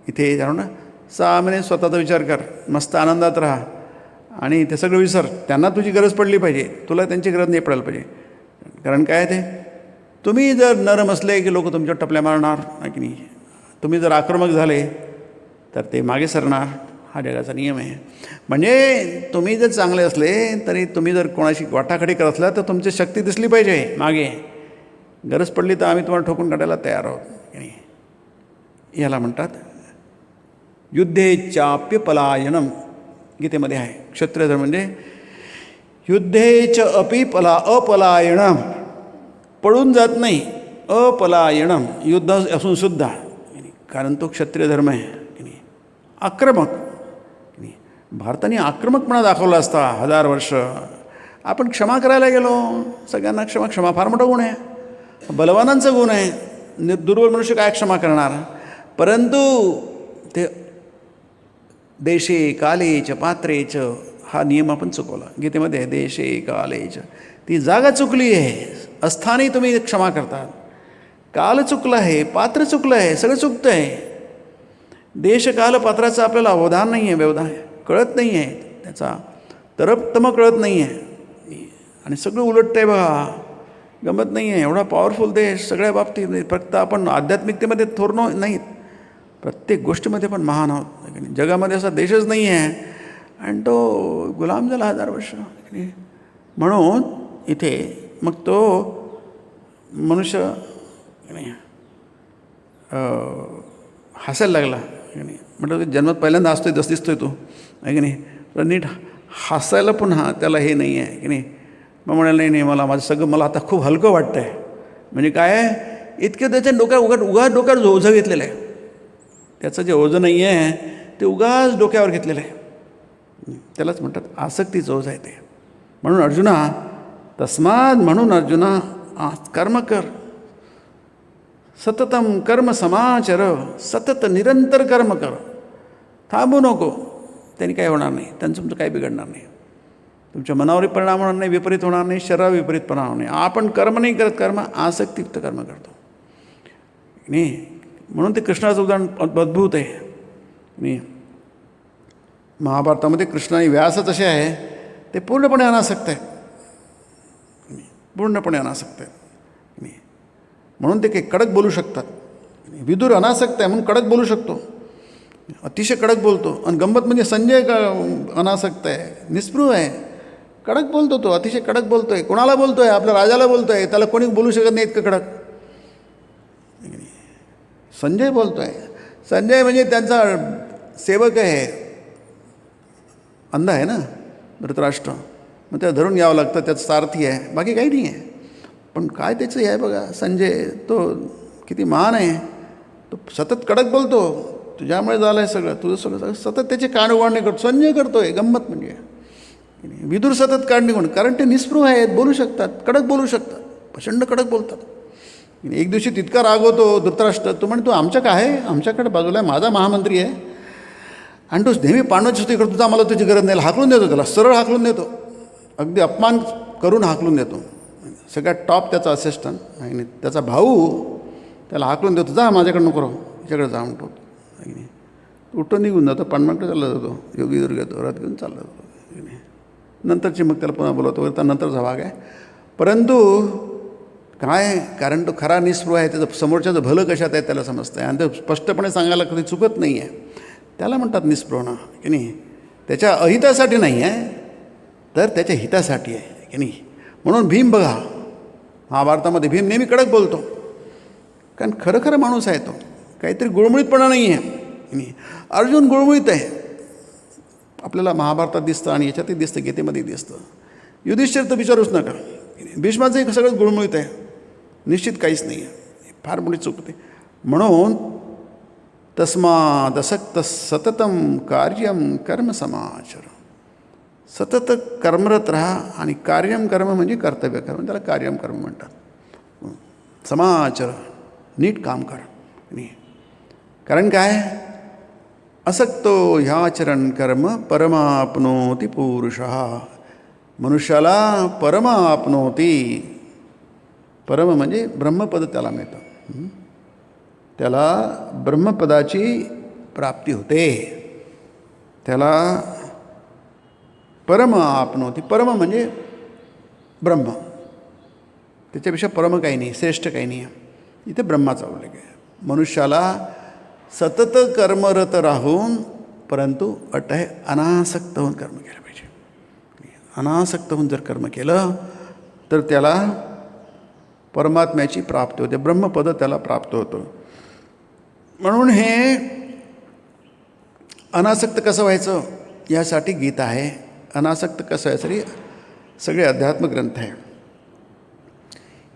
इथे जाणू ना, 6 महिने स्वतःचा विचार कर, मस्त आनंदात राहा आणि ते सगळं विसर. त्यांना तुझी गरज पडली पाहिजे, तुला त्यांची गरज नाही पडायला पाहिजे. कारण काय ते, तुम्ही जर नरम असले की लोक तुमच्या टपल्या मारणार, आहे की नाही. तुम्ही जर आक्रमक झाले तर ते मागे सरणार. हा जगाचा नियम आहे. म्हणजे तुम्ही जर चांगले असले तरी तुम्ही जर कोणाशी वाटाघाटी करत असला तर तुमची शक्ती दिसली पाहिजे मागे. गरज पडली तर आम्ही तुम्हाला ठोकून काढायला तयार आहोत, की नाही. याला म्हणतात युद्धेचाप्य पलायनम. गीतेमध्ये आहे क्षत्रिय धर्म म्हणजे युद्धेच अपि अपलायनम, पळून जात नाही. अपलायनम, युद्ध असून सुद्धा, कारण तो क्षत्रिय धर्म आहे, की नाही. आक्रमक, की नाही. भारताने आक्रमकपणा दाखवला असता 1000 वर्ष. आपण क्षमा करायला गेलो. सगळ्यांना क्षमा फार मोठा गुण आहे, बलवानांचा गुण आहे. दुर्बल मनुष्य काय क्षमा करणार. परंतु ते देशे कालेच पात्रेच हा नियम आपण चुकवला. गीतेमध्ये आहे देशे कालेच. ती जागा चुकली आहे, अस्थानी तुम्ही क्षमा करतात. काल चुकलं आहे, पात्र चुकलं आहे, सगळं चुकतं आहे. देश काल पात्राचं आपल्याला अवधान नाही आहे, व्यवधान कळत नाही आहे, त्याचा तरतम कळत नाही आहे. आणि सगळं उलटतं आहे बघा, गमत नाही आहे. एवढा पॉवरफुल देश सगळ्या बाबतीत. फक्त आपण आध्यात्मिकतेमध्ये थोरनो नाहीत, प्रत्येक गोष्टीमध्ये पण महान आहोत. जगामध्ये असा देशच नाही आहे आणि तो गुलाम झाला 1000 वर्ष. म्हणून इथे मग तो मनुष्य हसायला लागला, म्हटलं जन्मात पहिल्यांदा हसतोय तसं दिसतोय तो, आहे की नाही. तर नीट हसायला पुन्हा त्याला हे नाही आहे, की नाही. मग म्हणाला नाही मला माझं सगळं मला आता खूप हलकं वाटतं आहे. म्हणजे काय आहे, इतकं त्याच्या डोक्यावर डोक्यावर ओझं घेतलेलं आहे. त्याचं जे ओझं नाही आहे ते उगाच डोक्यावर घेतलेलं आहे. त्यालाच म्हणतात आसक्तीचं ओझं आहे ते. म्हणून अर्जुना म्हणून अर्जुना कर्म कर, सततम कर्म समाचर, सतत निरंतर कर्म कर, थांबू नको. त्यांनी काय होणार नाही, त्यांचं तुमचं काही बिघडणार नाही. तुमच्या मनावरही परिणाम होणार नाही, विपरीत होणार नाही, शरीरावर विपरीत परिणाम होणार नाही. आपण कर्म नाही करत, कर्म आसक्तियुक्त कर्म करतो, नाही. म्हणून ते कृष्णाचं उदाहरण अद्भुत आहे. नाही, महाभारतामध्ये कृष्ण आणि व्यासच असे आहे, ते पूर्णपणे अनासक्त आहे, पूर्णपणे अनासक्त आहे. म्हणून ते काही कडक बोलू शकतात. विदुर अनासक्त आहे म्हणून कडक बोलू शकतो, अतिशय कडक बोलतो. आणि गंमत म्हणजे संजय अनासक्त आहे, निस्पृह आहे, कडक बोलतो. तो अतिशय कडक बोलतो आहे. कोणाला बोलतो आहे? आपल्या राजाला बोलतो आहे. त्याला कोणी बोलू शकत नाही इतकं कडक. संजय बोलतो आहे. संजय म्हणजे त्यांचा सेवक आहे, अंध आहे ना धृतराष्ट्र, मग त्याला धरून यावं लागतं, त्याचं सारथी आहे, बाकी काही नाही आहे. पण काय त्याचं हे आहे बघा, संजय तो किती महान आहे. तो सतत कडक बोलतो, तुझ्यामुळे झालं आहे सगळं, तुझं सगळं सतत त्याचे कान उघडणे करतो. संजय करतो आहे. गंमत म्हणजे विदुर सतत काढणे कोण, कारण ते निस्पृह आहेत, बोलू शकतात, कडक बोलू शकतात, प्रचंड कडक बोलतात. एक दिवशी तितका राग होतो धृतराष्ट्र, तो म्हणतो आमच्या काय आहे, आमच्याकडे बाजूला आहे, माझा महामंत्री आहे आणि तो नेहमी पांडवाची स्तुती करतो, तुझा मला तुझी गरज नाही. हाकलून देतो त्याला, सरळ हाकलून देतो, अगदी अपमान करून हाकलून देतो. सगळ्यात टॉप त्याचा असिस्टंट आणि त्याचा भाऊ त्याला हाकलून देतो, जा माझ्याकडे नको राहू, त्याच्याकडे जा म्हणतो. उठून निघून जातो, पांडवांकडे चालला जातो, योगी दुर्ग रथ घेऊन चालला जातो. नंतरची मग त्याला पुन्हा बोलवतो, तर नंतरचा भाग आहे. परंतु काय, कारण तो खरा निस्पृह आहे, त्याचं समोरच्याचं भलं कशात आहे त्याला समजतं आहे आणि ते स्पष्टपणे सांगायला कधी चुकत नाही आहे. त्याला म्हणतात निस्पृह, की नाही. त्याच्या अहितासाठी नाही आहे, तर त्याच्या हितासाठी आहे, की नाही. म्हणून भीम बघा, महाभारतामध्ये भीम नेहमी कडक बोलतो, कारण खरं माणूस आहे तो, काहीतरी गुळमुळीतपणा नाही आहे, की नाही. अर्जुन गुळमुळीत आहे, आपल्याला महाभारतात दिसतं आणि याच्यातही दिसतं, गीतेमध्ये दिसतं. युधिष्ठिर तर विचारूच नका, भीष्माचंही सगळंच गुळमुळीत आहे, निश्चित काहीच नाही आहे, फार मोठी चुकते. म्हणून तस्मादसक्त सततम कार्यम कर्म समाचर, सतत कर्मरत राहा. आणि कार्यम कर्म म्हणजे कर्तव्य कर्म, त्याला कार्यम कर्म म्हणतात. समाचर, नीट काम कर. कारण काय, असक्तो ह्याचरण कर्म परमाप्नोती पुरुषः, मनुष्याला परमाप्नोती, परम म्हणजे ब्रह्मपद त्याला मिळतं, त्याला ब्रह्मपदाची प्राप्ती होते, त्याला परम आपनोती. परम म्हणजे ब्रह्म, त्याच्यापेक्षा परम काही नाही, श्रेष्ठ काही नाही आहे. इथे ब्रह्माचा उल्लेख आहे. मनुष्याला सतत कर्मरत राहून, परंतु अट आहे अनासक्त होऊन कर्म केलं पाहिजे. अनासक्त होऊन जर कर्म केलं तर त्याला परमात्म्याची प्राप्ती होते, ब्रह्मपद त्याला प्राप्त होतं. म्हणून हे अनासक्त कसं व्हायचं यासाठी गीता आहे. अनासक्त कसं व्हायसाठी सगळे अध्यात्म ग्रंथ आहे.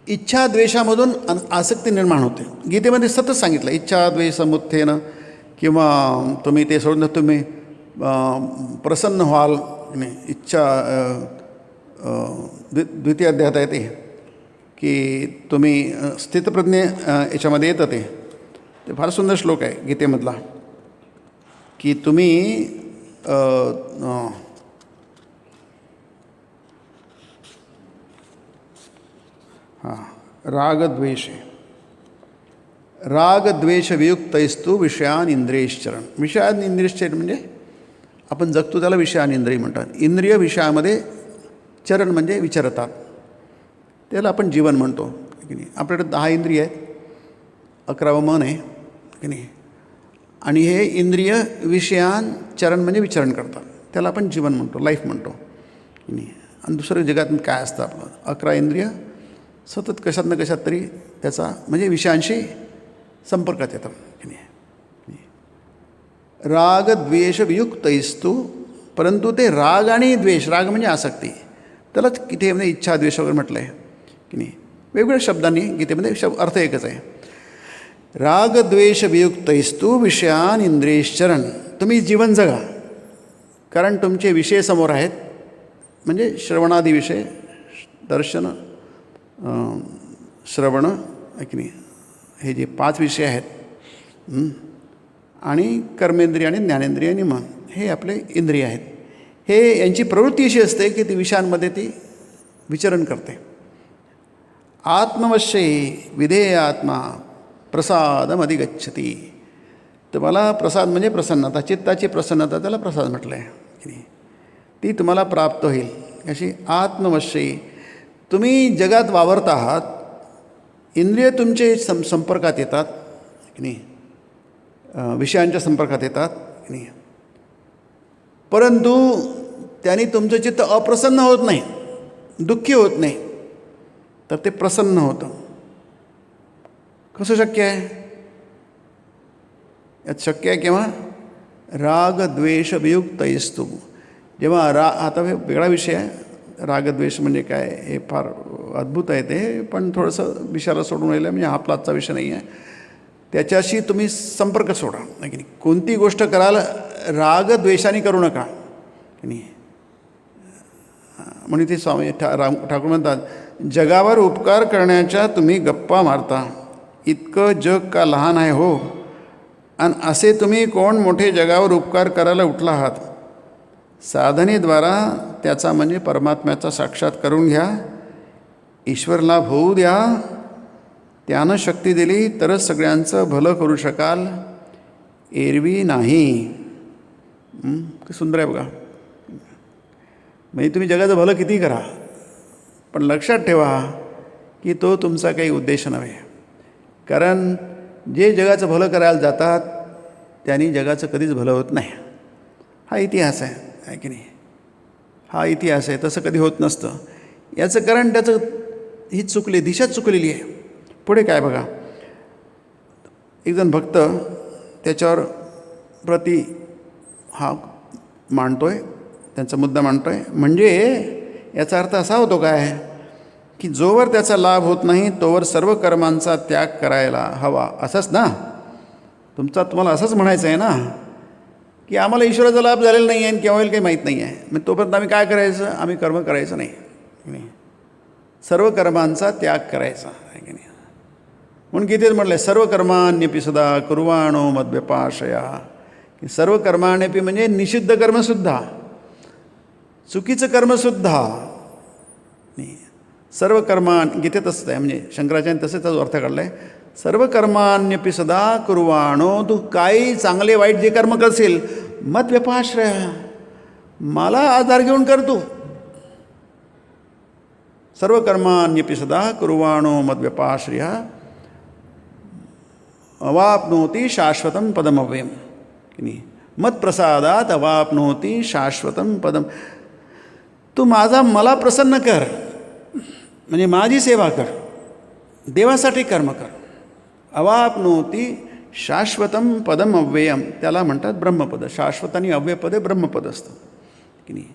इच्छा द्वेषामधून आसक्ती निर्माण होते. गीतेमध्ये सतत सांगितलं इच्छा द्वेष समुत्थेन, किंवा तुम्ही ते सोडून तुम्ही प्रसन्न व्हाल. इच्छा द्वितीय अध्यायात आहे ते की तुम्ही स्थितप्रज्ञ याच्यामध्ये येतं ते फार सुंदर श्लोक आहे गीतेमधला की तुम्ही रागद्वेष वियुक्तैस्तु विषयान इंद्रियश्चरण. विषयान इंद्रियश्चरण म्हणजे आपण जगतो त्याला विषयान इंद्रिय म्हणतात. इंद्रिय विषयामध्ये चरण म्हणजे विचारतात, त्याला आपण जीवन म्हणतो की नाही. आपल्याकडे 10 इंद्रिय आहेत, 11वं मन आहे की नाही. आणि हे इंद्रिय विषयान चरण म्हणजे विचरण करतात, त्याला आपण जीवन म्हणतो, लाईफ म्हणतो की नाही. आणि दुसरं जगात काय असतं आपलं 11 इंद्रिय सतत कशात ना कशात तरी त्याचा म्हणजे विषयांशी संपर्कात येतात की नाही. राग द्वेष वियुक्तैस्तु, परंतु ते राग आणि द्वेष, राग म्हणजे आसक्ती, त्यालाच गीतेमध्ये इच्छा द्वेष वगैरे म्हटलं आहे की नाही. वेगवेगळ्या शब्दांनी गीतेमध्ये अर्थ एकच आहे. राग द्वेष वियुक्तैस्तु विषयान इंद्रियश्चरण. तुम्ही जीवन जगा, कारण तुमचे विषय समोर आहेत, म्हणजे श्रवणादी विषय, दर्शन, श्रवण की नाही, हे जे 5 विषय आहेत, आणि कर्मेंद्रिय आणि ज्ञानेंद्रिय आणि मन, हे आपले इंद्रिय आहेत. हे यांची प्रवृत्ती अशी असते की ती विषयांमध्ये ती विचरण करते. आत्मवश्यी विधेय आत्मा प्रसादमधिगच्छति. तुम्हाला प्रसाद म्हणजे प्रसन्नता, चित्ताची प्रसन्नता, त्याला प्रसाद म्हटलं आहे की नाही. ती तुम्हाला प्राप्त होईल अशी आत्मवश्यी. तुम्ही जगात वावरत आहात, इंद्रिय तुमचे संपर्कात येतात की नाही, विषयांच्या संपर्कात येतात की नाही, परंतु त्यांनी तुमचं चित्त अप्रसन्न होत नाही, दुःखी होत नाही, तर ते प्रसन्न होतं. कसं शक्य आहे? यात शक्य आहे केव्हा? रागद्वेष वियुक्तैस्तु. जेव्हा आता वेगळा विषय आहे, रागद्वेष म्हणजे काय हे फार अद्भुत आहे ते, पण थोडंसं विषयाला सोडून राहिलं, म्हणजे हा आपला आजचा विषय नाही आहे. त्याच्याशी तुम्ही संपर्क सोडा की नाही. कोणती गोष्ट कराल रागद्वेषाने करू नका की नाही. म्हणून ते स्वामी ठाकूर म्हणतात, जगावर उपकार करण्याच्या तुम्ही गप्पा मारता, इतकं जग का लहान आहे हो, आणि असे तुम्ही कोण मोठे जगावर उपकार करायला उठला आहात. साधनेद्वारा त्याचा म्हणजे परमात्म्याचा साक्षात करून घ्या, ईश्वर लाभ होऊ द्या, त्यानं शक्ती दिली तरच सगळ्यांचं भलं करू शकाल, एरवी नाही. सुंदर आहे बघा. म्हणजे तुम्ही जगाचं भलं किती करा, पण लक्षात ठेवा की तो तुमचा काही उद्देश नव्हे. कारण जे जगाचं भलं करायला जातात त्यांनी जगाचं कधीच भलं होत नाही. हा इतिहास आहे की नाही. हा इतिहास आहे, तसं कधी होत नसतं. याचं कारण त्याचं ही चुकली, दिशाच चुकलेली आहे. पुढे काय बघा, एक जण भक्त त्याच्यावर प्रति हा मांडतोय, त्यांचा मुद्दा मांडतोय. म्हणजे याचा अर्थ असा होतो काय की जोवर त्याचा लाभ होत नाही तोवर सर्व कर्मांचा त्याग करायला हवा, असंच ना. तुम्हाला असंच म्हणायचं आहे ना की आम्हाला ईश्वराचा लाभ झालेला नाही आहे आणि केव्हा होईल काही माहीत नाही आहे, मग तोपर्यंत आम्ही काय करायचं? आम्ही कर्म करायचं नाही, सर्व कर्मांचा त्याग करायचा आहे की नाही. म्हणून गीतेत म्हटलं आहे, सर्व कर्माण्यपि सदा कुर्वाणो मद्व्यपाशया. की सर्व कर्माण्यपि म्हणजे निषिद्ध कर्मसुद्धा, चुकीचं कर्मसुद्धा नाही. सर्व कर्मान्, गीतेत असतं आहे, म्हणजे शंकराचार्य तसेच अर्थ काढला आहे. सर्व कर्माण्यपि सदा कुर्वाणो, तू काही चांगले वाईट जे कर्म करशील, मद्व्यपाश्रय, मला आधार घेऊन कर तू. सर्व कर्माण्यपि सदा कुर्वाणो मद्व्यपाश्रिया अवाप्नोती शाश्वतं पदमव्ययम. की नाही, मत्प्रसादात अवाप्नोती शाश्वतं पदम. तू मला प्रसन्न कर, म्हणजे माझी सेवा कर, देवासाठी कर्म कर. अवाप्नोती शाश्वतं पदम अव्ययम, त्याला म्हणतात ब्रह्मपद. शाश्वत आणि अव्ययपद हे ब्रह्मपद असतं. की नाही,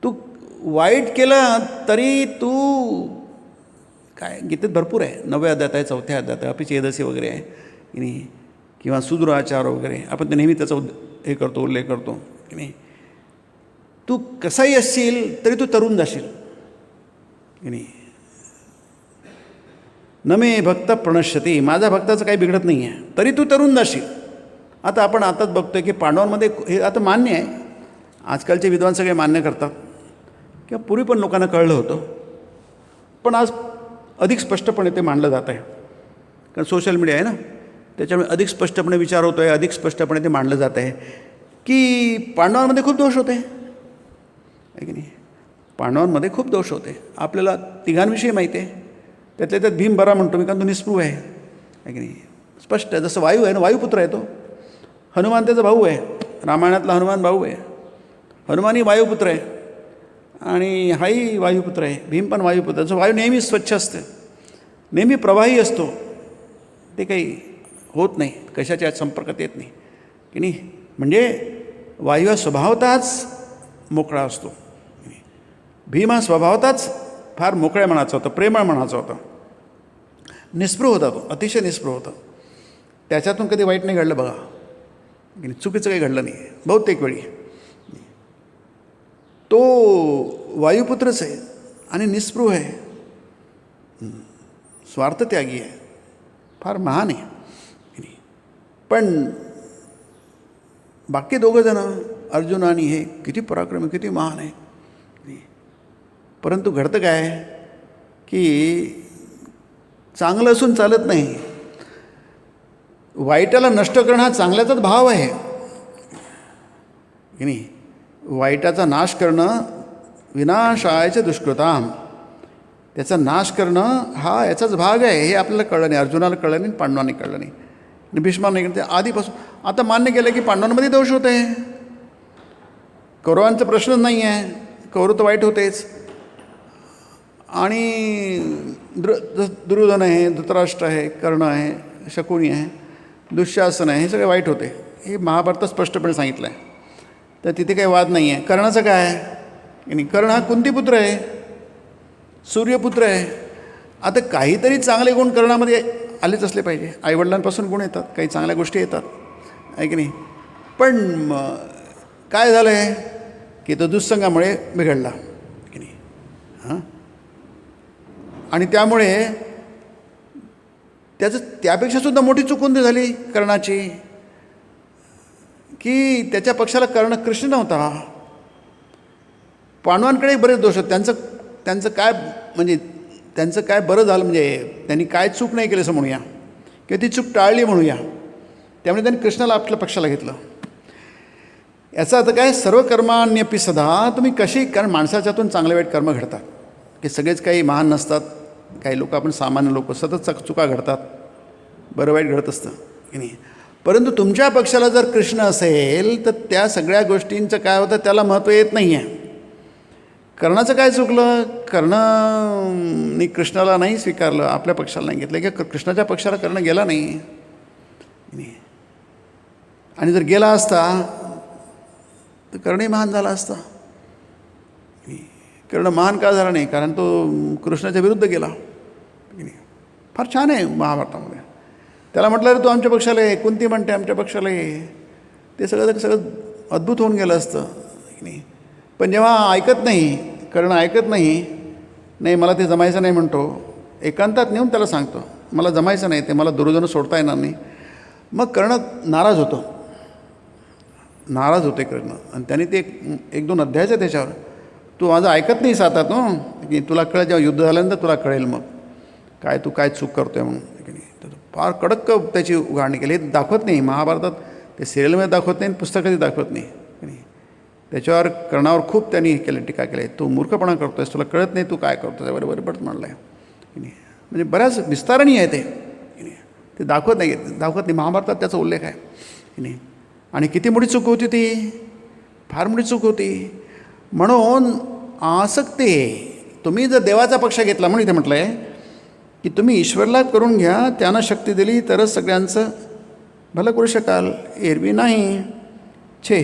तू वाईट केलं तरी तू काय, गीतेत भरपूर आहे, 9व्या अध्यायात आहे, 4थ्या अध्यायात आहे, अपिचेदसी वगैरे आहे की नाही, किंवा सुदुराचार वगैरे, आपण ते नेहमी त्याचा हे करतो, उल्लेख करतो की नाही. तू कसाही असशील तरी तू तरुण जाशील की नाही. न मे भक्त प्रणश्यती, माझ्या भक्ताचं काही बिघडत नाही आहे तरी तू तरुण जाशील. आता आपण आताच बघतोय की पांडवांमध्ये हे आता मान्य आहे, आजकालचे विद्वान सगळे मान्य करतात, किंवा पूर्वी पण लोकांना कळलं होतं, पण आज अधिक स्पष्टपणे ते मांडलं जात आहे. कारण सोशल मीडिया आहे ना, त्याच्यामुळे अधिक स्पष्टपणे विचार होतो आहे, अधिक स्पष्टपणे ते मांडलं जात आहे की पांडवांमध्ये खूप दोष होते आहे की नाही. पांडवांमध्ये खूप दोष होते. आपल्याला तिघांविषयी माहिती आहे, त्यातल्या त्यात भीम बरा म्हणतो मी, कारण तो निस्पृह आहे की नाही. स्पष्ट आहे, जसं वायू आहे ना, वायुपुत्र आहे तो. हनुमान त्याचा भाऊ आहे, रामायणातला हनुमान भाऊ आहे. हनुमानही वायुपुत्र आहे आणि हाही वायुपुत्र आहे, भीम पण वायुपुत्र. जसं वायू नेहमी स्वच्छ असते, नेहमी प्रवाही असतो, ते काही होत नाही, कशाच्या संपर्कात येत नाही की नाही. म्हणजे वायू हा स्वभावताच मोकळा असतो. भीम हा स्वभावताच फार मोकळ्या मनाचा होता, प्रेमळ मनाचा होता, निस्पृह होता, तो अतिशय निस्पृह होता. त्याच्यातून कधी वाईट नाही घडलं बघा, चुकीचं काही घडलं नाही बहुतेक वेळी. तो वायुपुत्रच आहे आणि निस्पृह आहे, स्वार्थत्यागी आहे, फार महान आहे. पण बाकी दोघं जण अर्जुन आणि हे किती पराक्रमी, किती महान आहे. परंतु घडतं काय की चांगलं असून चालत नाही, वाईटाला नष्ट करणं हा चांगल्याचाच भाव आहे की नाही. वाईटाचा नाश करणं विनाशायच दुष्कृताम, त्याचा नाश करणं हा याचाच भाग आहे. हे आपल्याला कळलं नाही, अर्जुनाला कळलं नाही, पांडवांनी कळलं नाही, भीष्माला नाही कळलं. आधीपासून आता मान्य केलं की पांडवांमध्ये दोष होते, कौरवांचा प्रश्नच नाही आहे, कौरव तर वाईट होतेच. आणि दुर्योधन आहे, धृतराष्ट्र आहे, कर्ण आहे, शकुनी आहे, दुःशासन आहे, हे सगळे वाईट होते. हे महाभारतात स्पष्टपणे सांगितलं आहे, तर तिथे काही वाद नाही आहे. कर्णाचं काय आहे, आणि कर्ण हा कुंतीपुत्र आहे, सूर्यपुत्र आहे. आता काहीतरी चांगले गुण कर्णामध्ये आलेच असले पाहिजे. आईवडिलांपासून गुण येतात, काही चांगल्या गोष्टी येतात आहे की नाही. पण काय झालं आहे की तो दुःसंगामुळे बिघडला की नाही. हां, आणि त्यामुळे त्याचं त्यापेक्षासुद्धा मोठी चुकून झाली कर्णाची, की त्याच्या पक्षाला कर्ण कृष्ण नव्हता. पांडवांकडे बरेच दोष आहेत. त्यांचं काय म्हणजे त्यांचं काय बरं झालं, म्हणजे त्यांनी काय चूक नाही केली असं म्हणूया, किंवा ती चूक टाळली म्हणूया. त्यामुळे त्यांनी कृष्णाला आपल्या पक्षाला घेतलं. याचा अर्थ काय, सर्व कर्माण्यपि सदा, तुम्ही कशी, कारण माणसाच्यातून चांगले वाईट कर्म घडतात, की सगळेच काही महान नसतात. काही लोक, आपण सामान्य लोक, सतत चुका घडतात, बरं वाईट घडत असतं की नाही. परंतु तुमच्या पक्षाला जर कृष्ण असेल तर त्या सगळ्या गोष्टींचं काय होतं, त्याला महत्त्व येत नाही आहे. कर्णाचं काय चुकलं, कर्णाने कृष्णाला नाही स्वीकारलं, आपल्या पक्षाला नाही घेतलं, की कृष्णाच्या पक्षाला कर्ण गेला नाही. आणि जर गेला असता तर कर्णही महान झाला असता. कर्ण महान का झाला नाही, कारण तो कृष्णाच्या विरुद्ध गेला. फार छान आहे महाभारतामध्ये. त्याला म्हटलं रे तू आमच्या पक्षाला आहे, कुंती म्हणते आमच्या पक्षाला आहे, ते सगळं अद्भुत होऊन गेलं असतं की नाही. पण जेव्हा ऐकत नाही, कर्ण ऐकत नाही, मला ते जमायचं नाही म्हणतो, एकांतात नेऊन त्याला सांगतो मला जमायचं नाही, ते मला दुर्योधन सोडता येणार नाही. मग कर्ण नाराज होते कर्ण, आणि त्याने ते एक दोन अध्यायाचं त्याच्यावर, तू माझं ऐकत नाही सातात की तुला कळेल, जेव्हा युद्ध झाल्यानंतर तुला कळेल मग काय तू काय चूक करतो आहे म्हणून की नाही. तर फार कडक त्याची उघाडणी केली. हे दाखवत नाही महाभारतात, ते सिरियलमध्ये दाखवत नाही, पुस्तकातही दाखवत नाही की नाही. त्याच्यावर कर्णावर खूप त्यांनी केलं, टीका केली. तू मूर्खपणा करतो आहेस, तुला कळत नाही तू काय करतो आहे, बरोबर म्हणलं आहे की नाही. म्हणजे बऱ्याच विस्ताराने आहे ते दाखवत नाही. महाभारतात त्याचा उल्लेख आहे की नाही. आणि किती मोठी चूक होती ती, फार मोठी चूक होती. म्हणून आसक्ती, तुम्ही जर देवाचा पक्ष घेतला म्हणून इथे म्हटलं आहे की तुम्ही ईश्वरला करून घ्या, त्यानं शक्ती दिली तरच सगळ्यांचं भलं करू शकाल, एरवी नाही. छे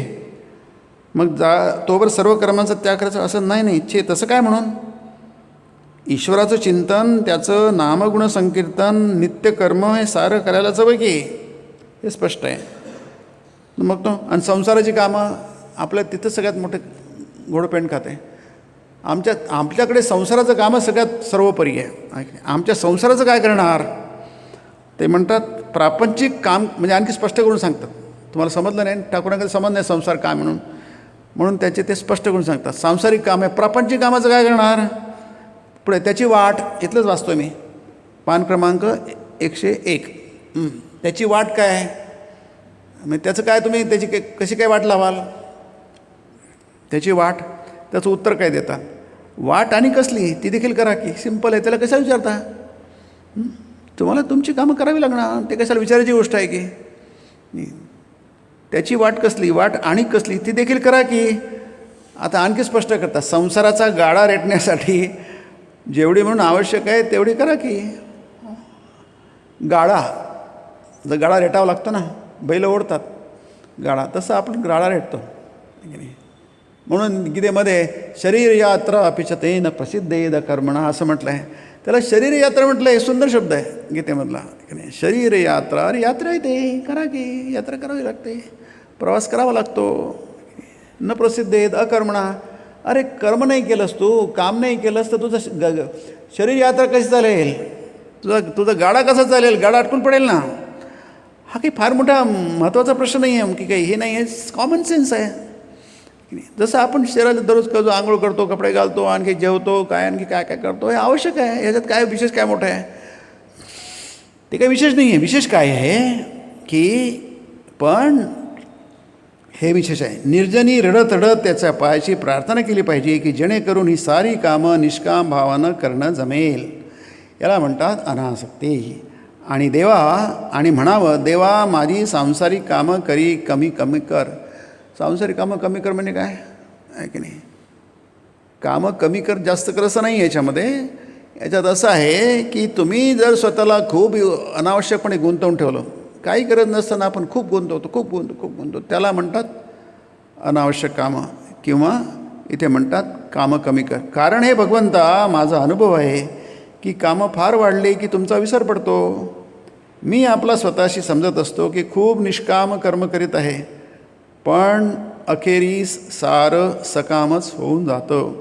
मग तोवर सर्व कर्मांचा त्याग करायचा असं नाही. छे तसं काय म्हणून ईश्वराचं चिंतन, त्याचं नामगुण संकीर्तन, नित्यकर्म हे सारं करायला हवं की, हे स्पष्ट आहे. मग तो आणि संसाराची कामं आपल्या तिथं सगळ्यात मोठं घोडपेंड खाते. आमच्याकडे संसाराचं कामं सगळ्यात सर्वोपरी आहे. आमच्या संसाराचं काय करणार ते म्हणतात प्रापंचिक काम, म्हणजे आणखी स्पष्ट करून सांगतात. तुम्हाला समजलं नाही, ठाकूरांकडे समज नाही संसार काय म्हणून त्याचे ते स्पष्ट करून सांगतात. सांसारिक काम आहे, प्रापंचिक कामाचं काय करणार. पुढे त्याची वाट, इथलंच वाचतो मी, पान क्रमांक 101. त्याची वाट काय आहे, म्हणजे त्याचं काय, तुम्ही त्याची कशी काय वाट लावाल. त्याची वाट, त्याचं उत्तर काय देतात. वाट आणि कसली ती देखील करा की, सिंपल आहे. त्याला कशाला विचारता, तुम्हाला तुमची कामं करावी लागणार, ते कशाला विचारायची गोष्ट आहे की. त्याची वाट कसली, वाट आणि कसली ती देखील करा की. आता आणखी स्पष्ट करतात, संसाराचा गाडा रेटण्यासाठी जेवढी म्हणून आवश्यक आहे तेवढी करा की. गाडा, जर गाडा रेटावा लागतो ना, बैल ओढतात गाडा, तसं आपण गाडा रेटतो की. म्हणून गीतेमध्ये शरीर यात्रा अपिचतेन प्रसिद्धेद कर्मणा असं म्हटलं आहे. त्याला शरीर यात्रा म्हटलं आहे, सुंदर शब्द आहे गीतेमधला की नाही. शरीर यात्रा, अरे यात्रा आहे ते, करा की, यात्रा करावी लागते, प्रवास करावा लागतो. न प्रसिद्धेद अकर्मणा, अरे कर्म नाही केलंस तू, काम नाही केलंस तर तुझं शरीर यात्रा कशी चालेल, तुझा गाडा कसा चालेल, गाडा अटकून पडेल ना. हा काही फार मोठा महत्त्वाचा प्रश्न नाही आहे की काही, हे नाही आहे, कॉमन सेन्स आहे. जसं आपण शरीराला दररोज करतो, आंघोळ करतो, कपडे घालतो, आणखी जेवतो, आणखी काय काय करतो, हे आवश्यक आहे. ह्याच्यात काय विशेष काय मोठं आहे, ते काही विशेष नाही आहे. विशेष काय आहे की, पण हे विशेष आहे, निर्जनी रडत रडत त्याच्या पायाची प्रार्थना केली पाहिजे की जेणेकरून ही सारी कामं निष्काम भावानं करणं जमेल. याला म्हणतात अनासक्ती. आणि आणि म्हणावं, देवा माझी सांसारिक कामं कमी कमी कर. सांसारिक कामं कमी कर म्हणजे काय आहे की नाही. कामं कमी कर जास्त कर असं नाही याच्यामध्ये. याच्यात असं आहे की तुम्ही जर स्वतःला खूप अनावश्यकपणे गुंतवून ठेवलं, काही गरज नसताना आपण खूप गुंतवतो, त्याला म्हणतात अनावश्यक कामं, किंवा इथे म्हणतात कामं कमी कर. कारण हे भगवंता, माझा अनुभव आहे की कामं फार वाढली की तुमचा विसर पडतो. मी आपला स्वतःशी समजत असतो की खूप निष्काम कर्म करीत आहे, पण अखेरीस सारं सकामच होऊन जातं.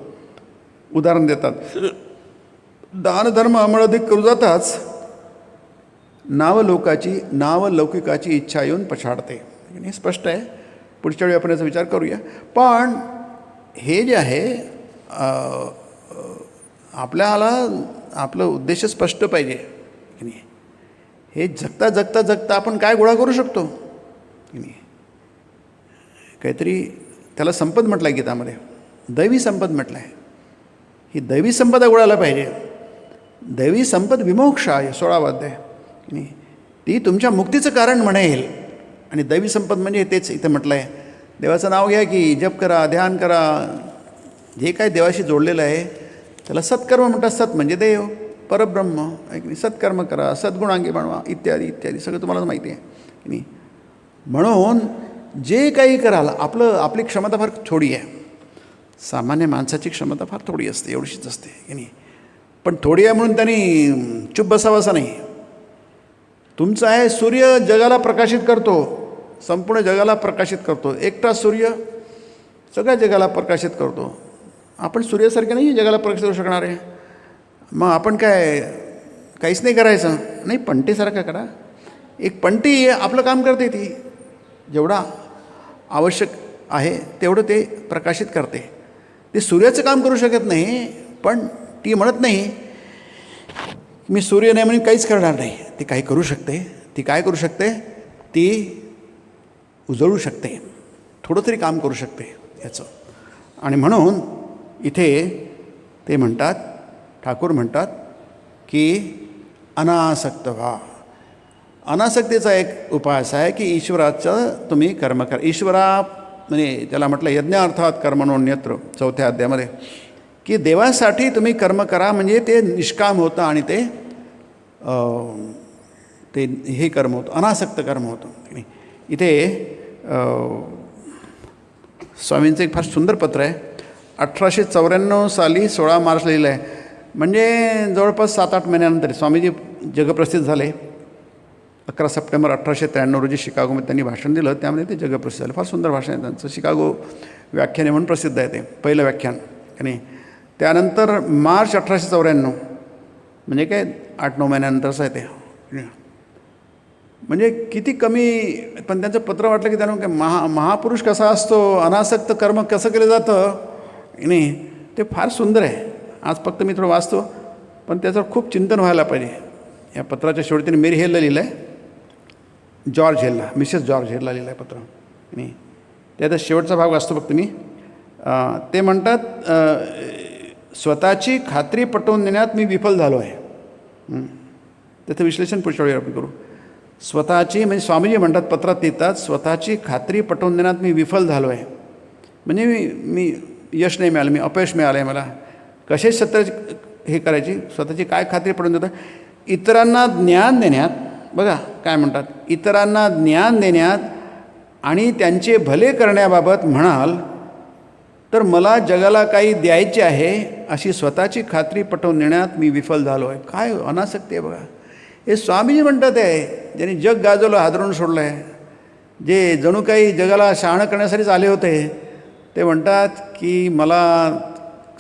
उदाहरण देतात, दानधर्म अंमळ करू जाताच नावलौकिकाची इच्छा येऊन पछाडते. हे स्पष्ट आहे. पुढच्या वेळी आपण याचा विचार करूया. पण हे जे आहे, आपल्याला आपलं उद्देश स्पष्ट पाहिजे की नाही. हे जगता आपण काय गोळा करू शकतो की नाही. काहीतरी त्याला संपद म्हटलं आहे गीतामध्ये, दैवी संपद म्हटलं आहे. ही दैवी संपदा गोळायला पाहिजे. दैवी संपद विमोक्षाय 16वा अध्याय की नाही, ती तुमच्या मुक्तीचं कारण म्हणेल. आणि दैवी संपद म्हणजे तेच इथं म्हटलं आहे, देवाचं नाव घ्या की, जप करा, ध्यान करा, जे काय देवाशी जोडलेलं आहे त्याला सत्कर्म म्हणतात. सत म्हणजे देव, परब्रह्म आहे की नाही. सत्कर्म करा, सद्गुणांगी बनवा, इत्यादी इत्यादी सगळं तुम्हाला माहिती आहे की नाही. म्हणून जे काही कराल, आपली क्षमता फार थोडी आहे. सामान्य माणसाची क्षमता फार थोडी असते, एवढीशीच असते की नाही. पण थोडी आहे म्हणून त्यांनी चुप बसावं असं नाही. तुमचं आहे, सूर्य जगाला प्रकाशित करतो, संपूर्ण जगाला प्रकाशित करतो. एकटा सूर्य सगळ्या जगाला प्रकाशित करतो. आपण सूर्यासारखे नाही जगाला प्रकाशित करू शकणार आहे. मग आपण काहीच नाही करायचं नाही, पंटीसारखं करा. एक पंटी आपलं काम करते, ती जेवढा आवश्यक आहे तेवढं ते प्रकाशित करते. ते सूर्याचं काम करू शकत नाही, पण ती म्हणत नाही मी सूर्य नाही म्हणून काहीच करणार नाही. ती काही करू शकते. ती काय करू शकते, ती उजळू शकते, थोडं तरी काम करू शकते याचं. आणि म्हणून इथे ते म्हणतात, ठाकूर म्हणतात की अनासक्त व्हा. अनासक्तीचा एक उपाय असा आहे की ईश्वराचं तुम्ही कर्म करा. म्हणजे त्याला म्हटलं यज्ञ अर्थात कर्मणोन्यत्र 4थ्या अध्यायामध्ये, की देवासाठी तुम्ही कर्म करा म्हणजे ते निष्काम होतं आणि ते हे कर्म होतं, अनासक्त कर्म होतं. इथे स्वामींचं एक फार सुंदर पत्र आहे. 1894 साली 16 मार्चला लिहिलं आहे. म्हणजे जवळपास 7-8 महिन्यानंतर स्वामीजी जगप्रसिद्ध झाले. 11 सप्टेंबर 1893 रोजी शिकागोमध्ये त्यांनी भाषण दिलं, त्यामध्ये ते जगप्रसिद्ध झाले. फार सुंदर भाषण आहे त्यांचं. शिकागो व्याख्याने म्हणून प्रसिद्ध आहे ते, पहिलं व्याख्यान. आणि त्यानंतर मार्च 1894, म्हणजे काय 8-9 महिन्यानंतरच आहे ते. म्हणजे किती कमी. पण त्यांचं पत्र वाटलं की त्यांना महापुरुष कसा असतो, अनासक्त कर्म कसं केलं जातं, नाही ते फार सुंदर आहे. आज फक्त मी थोडं वाचतो, पण त्याचं खूप चिंतन व्हायला पाहिजे. या पत्राच्या शेवटी त्यांनी मेरी हेलला लिहिलं आहे, जॉर्ज हेलला, मिसेस जॉर्ज हेलला लिहिलं आहे पत्र. नाही त्याचा शेवटचा भाग वाचतो फक्त मी. ते म्हणतात, स्वतःची खात्री पटवून देण्यात मी विफल झालो आहे. त्याचं विश्लेषण पुढच्या वेळी आपण करू. स्वतःची, म्हणजे स्वामीजी म्हणतात पत्रात लिहितात, स्वतःची खात्री पटवून देण्यात मी विफल झालो आहे. म्हणजे मी यश नाही मिळालं, मी अपयश मिळालं आहे मला. कसे सत्य हे करायची, स्वतःची काय खात्री पटवून देतं, इतरांना ज्ञान देण्यात. बघा काय म्हणतात, इतरांना ज्ञान देण्यात आणि त्यांचे भले करण्याबाबत म्हणाल तर मला जगाला काही द्यायचे आहे अशी स्वतःची खात्री पटवून देण्यात मी विफल झालो आहे. काय अनासक्ती आहे बघा. हे स्वामीजी म्हणतात आहे, ज्यांनी जग गाजवलं, हादरून सोडलं आहे, जे जणू काही जगाला शहाणं करण्यासाठीच आले होते. ते म्हणतात की मला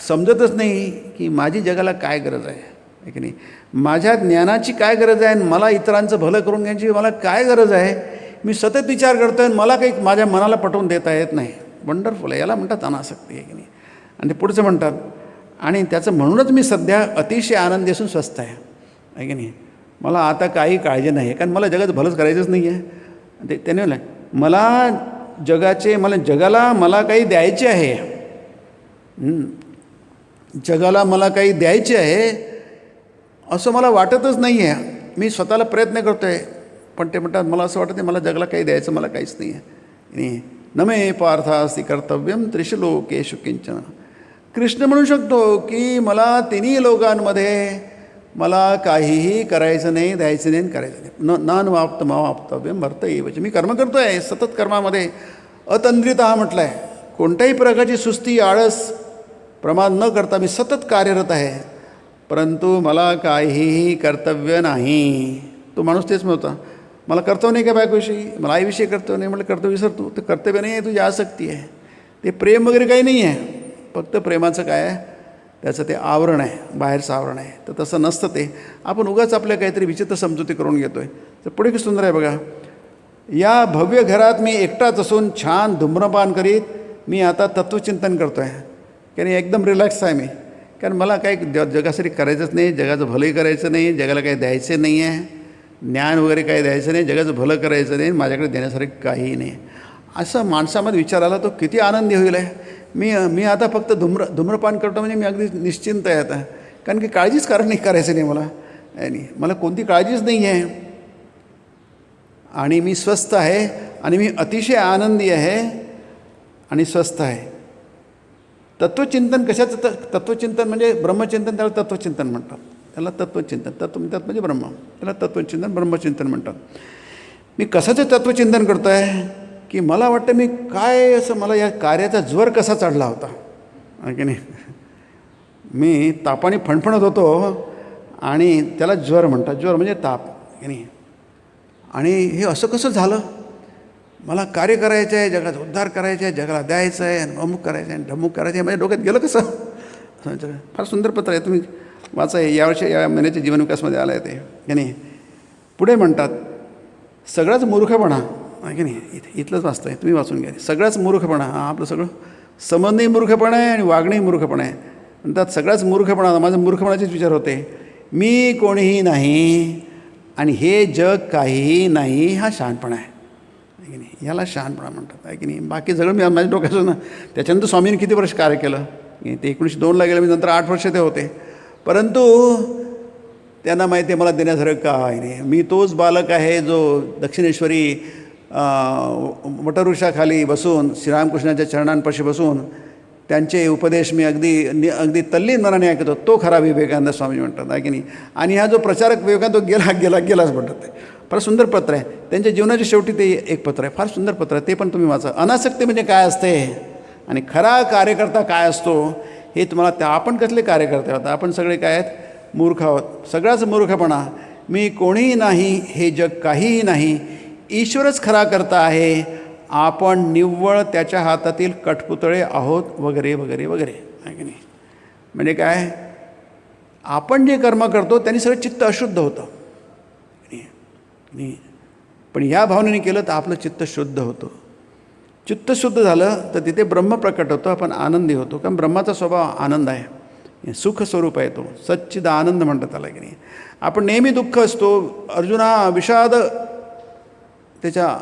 समजतच नाही की माझी जगाला काय गरज आहे की नाही, माझ्या ज्ञानाची काय गरज आहे, आणि मला इतरांचं भलं करून घ्यायची मला काय गरज आहे. मी सतत विचार करतो आहे, मला काही माझ्या मनाला पटवून देता येत नाही. वंडरफुल आहे, याला म्हणतात अनासक्ती आहे की नाही. आणि ते पुढचं म्हणतात, आणि त्याचं म्हणूनच मी सध्या अतिशय आनंदी असून स्वस्थ आहे की नाही. मला आता काही काळजी नाही आहे, कारण मला जगाचं भलंच करायचंच नाही आहे. ते त्याने म्हणलं जगाला मला काही द्यायचे आहे, जगाला मला काही द्यायचे आहे असं मला वाटतच नाही आहे. मी स्वतःला प्रयत्न करतो आहे, पण ते म्हणतात मला असं वाटतं नाही मला जगाला काही द्यायचं मला काहीच नाही आहे. न मे पार्थास्ति कर्तव्यम त्रिषु लोकेषु किंचन. कृष्ण म्हणू शकतो की मला तिन्ही लोकांमध्ये मला काहीही करायचं नाही, द्यायचं नाही, करायचं नाही. नानवाप्त मावाप्तव्यम भर्त एवच. मी कर्म करतो आहे, सतत कर्मामध्ये अतंद्रित म्हटलं आहे. कोणत्याही प्रकारची सुस्ती, आळस, प्रमाद न करता मी सतत कार्यरत आहे, परंतु मला काहीही कर्तव्य नाही. तो माणूस तेच म्हणतो, मला कर्तव्य नाही का बायकोविषयी, मला आईविषयी कर्तव्य नाही. म्हटलं कर्तव्य विसरतो, ते कर्तव्य नाही आहे, तुझी आसक्ती आहे. ते प्रेम वगैरे काही नाही आहे, फक्त प्रेमाचं काय आहे, त्याचं ते आवरण आहे, बाहेरचं आवरण आहे. तर तसं नसतं ते. आपण उगाच आपल्या काहीतरी विचित्र समजुती करून घेतो आहे. तर पुढे किती सुंदर आहे बघा. या भव्य घरात मी एकटाच असून छान धूम्रपान करीत मी आता तत्त्वचिंतन करतो आहे, कारण एकदम रिलॅक्स आहे मी. कारण मला काही जगासाठी करायचंच नाही, जगाचं भलंही करायचं नाही, जगाला काही द्यायचं नाही आहे, ज्ञान वगैरे काही द्यायचं नाही, जगाचं भलं करायचं नाही, माझ्याकडे देण्यासारखं काहीही नाही. असं माणसामध्ये विचार आला तो किती आनंदी होईल आहे. मी आता फक्त धूम्रपान करतो म्हणजे मी अगदी निश्चिंत आहे आता, कारण की काळजीच कारण नाही करायचं नाही मला, आणि मला कोणती काळजीच नाही आहे, आणि मी स्वस्थ आहे, आणि मी अतिशय आनंदी आहे आणि स्वस्थ आहे. तत्त्वचिंतन कशाचं? तत्त्वचिंतन म्हणजे ब्रह्मचिंतन, त्याला तत्त्वचिंतन म्हणतात. त्याला तत्त्वचिंतन, तत्त्व म्हणतात म्हणजे ब्रह्म, त्याला तत्त्वचिंतन ब्रह्मचिंतन म्हणतात. मी कशाचं तत्त्वचिंतन करतो आहे की मला वाटतं मी काय असं, मला या कार्याचा ज्वर कसा चढला होता की नाही. मी तापाने फणफणत होतो आणि त्याला ज्वर म्हणतात. ज्वर म्हणजे ताप की नाही. आणि हे असं कसं झालं, मला कार्य करायचं आहे, जगाचा उद्धार करायचा आहे, जगाला द्यायचं आहे, आणि अमुक करायचं आहे, आणि ढमुक करायचं आहे. माझ्या डोक्यात गेलं कसं. फार सुंदर पत्र आहे, तुम्ही वाचा. यावर्षी या महिन्याच्या जीवन विकासमध्ये आलं आहे ते की नाही. पुढे म्हणतात, सगळाच मूर्खपणा की नाही, इथलंच वाचतं आहे, तुम्ही वाचून घ्या. सगळाच मूर्खपणा, हा आपलं सगळं समजणंही मूर्खपणा आहे आणि वागणंही मूर्खपणा आहे. म्हणतात सगळाच मूर्खपणा. माझं मूर्खपणाचेच विचार होते. मी कोणीही नाही आणि हे जग काहीही नाही, हा शहाणपणा आहे आहे की नाही. याला शहाणपणा म्हणतात आहे की नाही. बाकी सगळं मी माझ्या डोक्याचं ना. त्याच्यानंतर स्वामींनी किती वर्ष कार्य केलं. ते 1902ला गेलं, मी नंतर 8 वर्ष ते होते. परंतु त्यांना माहिती आहे मला देण्यासारखं काय नाही. मी तोच बालक आहे जो दक्षिणेश्वरी वटवृक्षाखाली बसून श्रीरामकृष्णाच्या चरणांपाशी बसून त्यांचे उपदेश मी अगदी तल्लीन मनाने ऐकतो. तो खरा विवेकानंद स्वामी म्हणतात आहे की नाही. आणि हा जो प्रचारक विवेकानंद तो गेलाच म्हणतात. ते फार सुंदर पत्र आहे. त्यांच्या जीवनाच्या शेवटी ते एक पत्र आहे, फार सुंदर पत्र आहे. ते पण तुम्ही वाचा. अनासक्ती म्हणजे काय असते आणि खरा कार्यकर्ता काय असतो हे तुम्हाला आपण कसले कार्यकर्ते आहोत. आपण सगळे काय आहेत, मूर्ख आहोत. सगळाच मूर्खपणा. मी कोणीही नाही, हे जग काहीही नाही, ईश्वरच खरा करता आहे, आपण निव्वळ त्याच्या हातातील कठपुतळे आहोत, वगैरे वगैरे वगैरे आहे की नाही. म्हणजे काय, आपण जे कर्म करतो त्यांनी सगळं चित्त अशुद्ध होतं. पण या भावनेने केलं तर आपलं चित्त शुद्ध होतं. चित्त शुद्ध झालं तर तिथे ब्रह्म प्रकट होतं, आपण आनंदी होतो. कारण ब्रह्माचा स्वभाव आनंद आहे, सुख स्वरूप आहे. तो सच्चिद आनंद म्हणतात त्याला की नाही. आपण नेहमी दुःख असतो. अर्जुना विषाद त्याच्या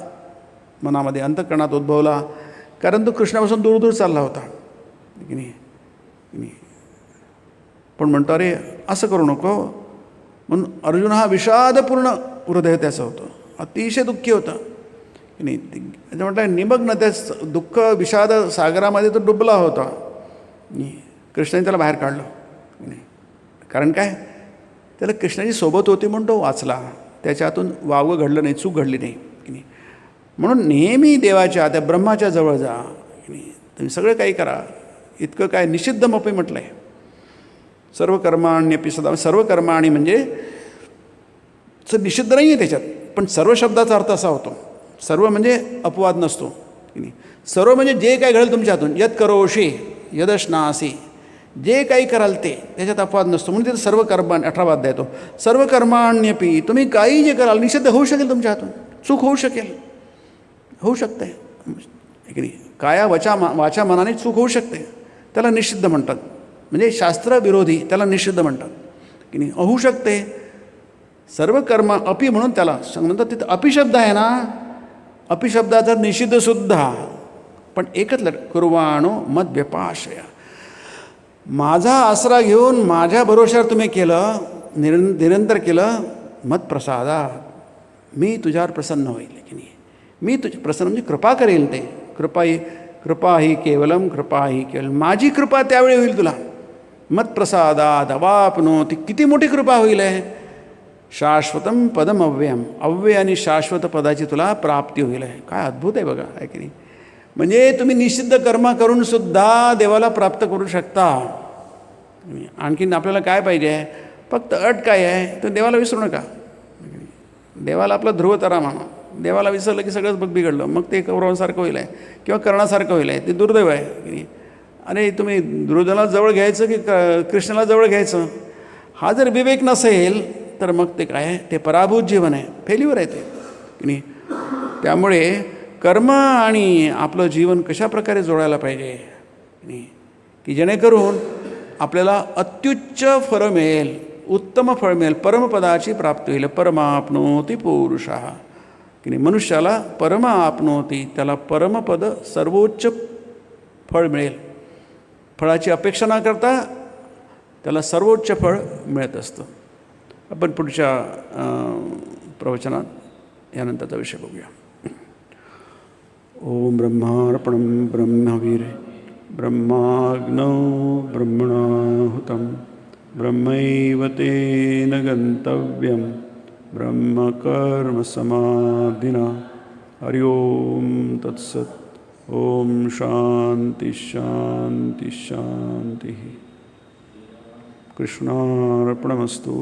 मनामध्ये अंतःकरणात उद्भवला, कारण तो कृष्णापासून दूर दूर चालला होता की नाही. पण म्हणतो अरे असं करू नको. म्हणून अर्जुन हा विषादपूर्ण हृदय त्याचं होतं, अतिशय दुःखी होतं की नाही. त्याचं म्हटलं निमग्न त्या दुःख विषाद सागरामध्ये तो डुबला होता. कृष्णाने त्याला बाहेर काढलं नाही. कारण काय, त्याला कृष्णाची सोबत होती म्हणून तो वाचला. त्याच्या हातून वावगं घडलं नाही, चूक घडली नाही की नाही. म्हणून नेहमी देवाच्या त्या ब्रह्माच्या जवळ जा की नाही. तुम्ही सगळं काही करा. इतकं काय निषिद्धमपी म्हटलं आहे. सर्व कर्माण्यपि सदा. सर्व कर्माणी म्हणजे निषिद्ध नाही आहे त्याच्यात, पण सर्व शब्दाचा अर्थ असा होतो. सर्व म्हणजे अपवाद नसतो की नाही. सर्व म्हणजे जे काही घडेल तुमच्या हातून, यत करोषी यदश्नासी, जे काही कराल ते, त्याच्यात अपवाद नसतो. म्हणून तिथं सर्व कर्मा 18वा अध्याय येतो. सर्व कर्माण्यपि, तुम्ही काही जे कराल निषिद्ध होऊ शकेल तुमच्या हातून, चूक होऊ शकेल, होऊ शकते की नाही. काया वाचा मनाने चूक होऊ शकते, त्याला निषिद्ध म्हणतात. म्हणजे शास्त्रविरोधी त्याला निषिद्ध म्हणतात की नाही. होऊ शकते सर्व कर्म अपि म्हणून त्याला म्हणतात. तिथं अपिशब्द आहे ना, अपिशब्दाचा निषिद्धसुद्धा. पण एकच कुर्वाणो मद व्यपाशया, माझा आसरा घेऊन माझ्या भरोश्यावर तुम्ही केलं, निरंतर केलं, मत प्रसादा, मी तुझ्यावर प्रसन्न होईल की नाही. मी तुझ्या प्रसन्न म्हणजे कृपा करेल. ते कृपा ही केवलम, कृपा ही केवल, माझी कृपा त्यावेळी होईल तुला. मत प्रसादात अवाप्नोति, किती मोठी कृपा होईल आहे. शाश्वतम पदम अव्ययम, अव्यय आणि शाश्वत पदाची तुला प्राप्ती होईल आहे. काय अद्भुत आहे बघा आहे की नाही. म्हणजे तुम्ही निषिद्ध कर्म करून सुद्धा देवाला प्राप्त करू शकता. आणखीन आपल्याला काय पाहिजे आहे, फक्त अट काय आहे, तर देवाला विसरू नका. देवाला आपला ध्रुवतारा माना. देवाला विसरलं की सगळंच बघ बिघडलं. मग ते कौरवांसारखं होईल आहे किंवा कर्णासारखं होईल आहे. ते दुर्दैव आहे की नाही. अरे तुम्ही दुर्योधनाला जवळ घ्यायचं की कृष्णाला जवळ घ्यायचं, हा जर विवेक नसेल तर मग ते काय आहे, ते पराभूत जीवन आहे, फेल्युअर आहे ते की नाही. त्यामुळे कर्म आणि आपलं जीवन कशा प्रकारे जोडायला पाहिजे की नाही, की जेणेकरून आपल्याला अत्युच्च फळ मिळेल, उत्तम फळ मिळेल, परमपदाची प्राप्ती होईल. परमाप्नोति पुरुषः की नाही. मनुष्याला परम आपनोती, त्याला परमपद सर्वोच्च फळ मिळेल. फळाची अपेक्षा न करता त्याला सर्वोच्च फळ मिळत असतं. आपण पुढच्या प्रवचनात यानंतरचा विषय बघूया. ओम ब्रह्मार्पणं ब्रह्मवीर ब्रह्माग्नौ ब्रह्मणाहुतं ब्रह्मैव तेन गन्तव्यं ब्रह्मकर्मसमाधिना. हरि ओम तत्सत्. ओम शांति शांति शांति. कृष्णार्पणमस्तु.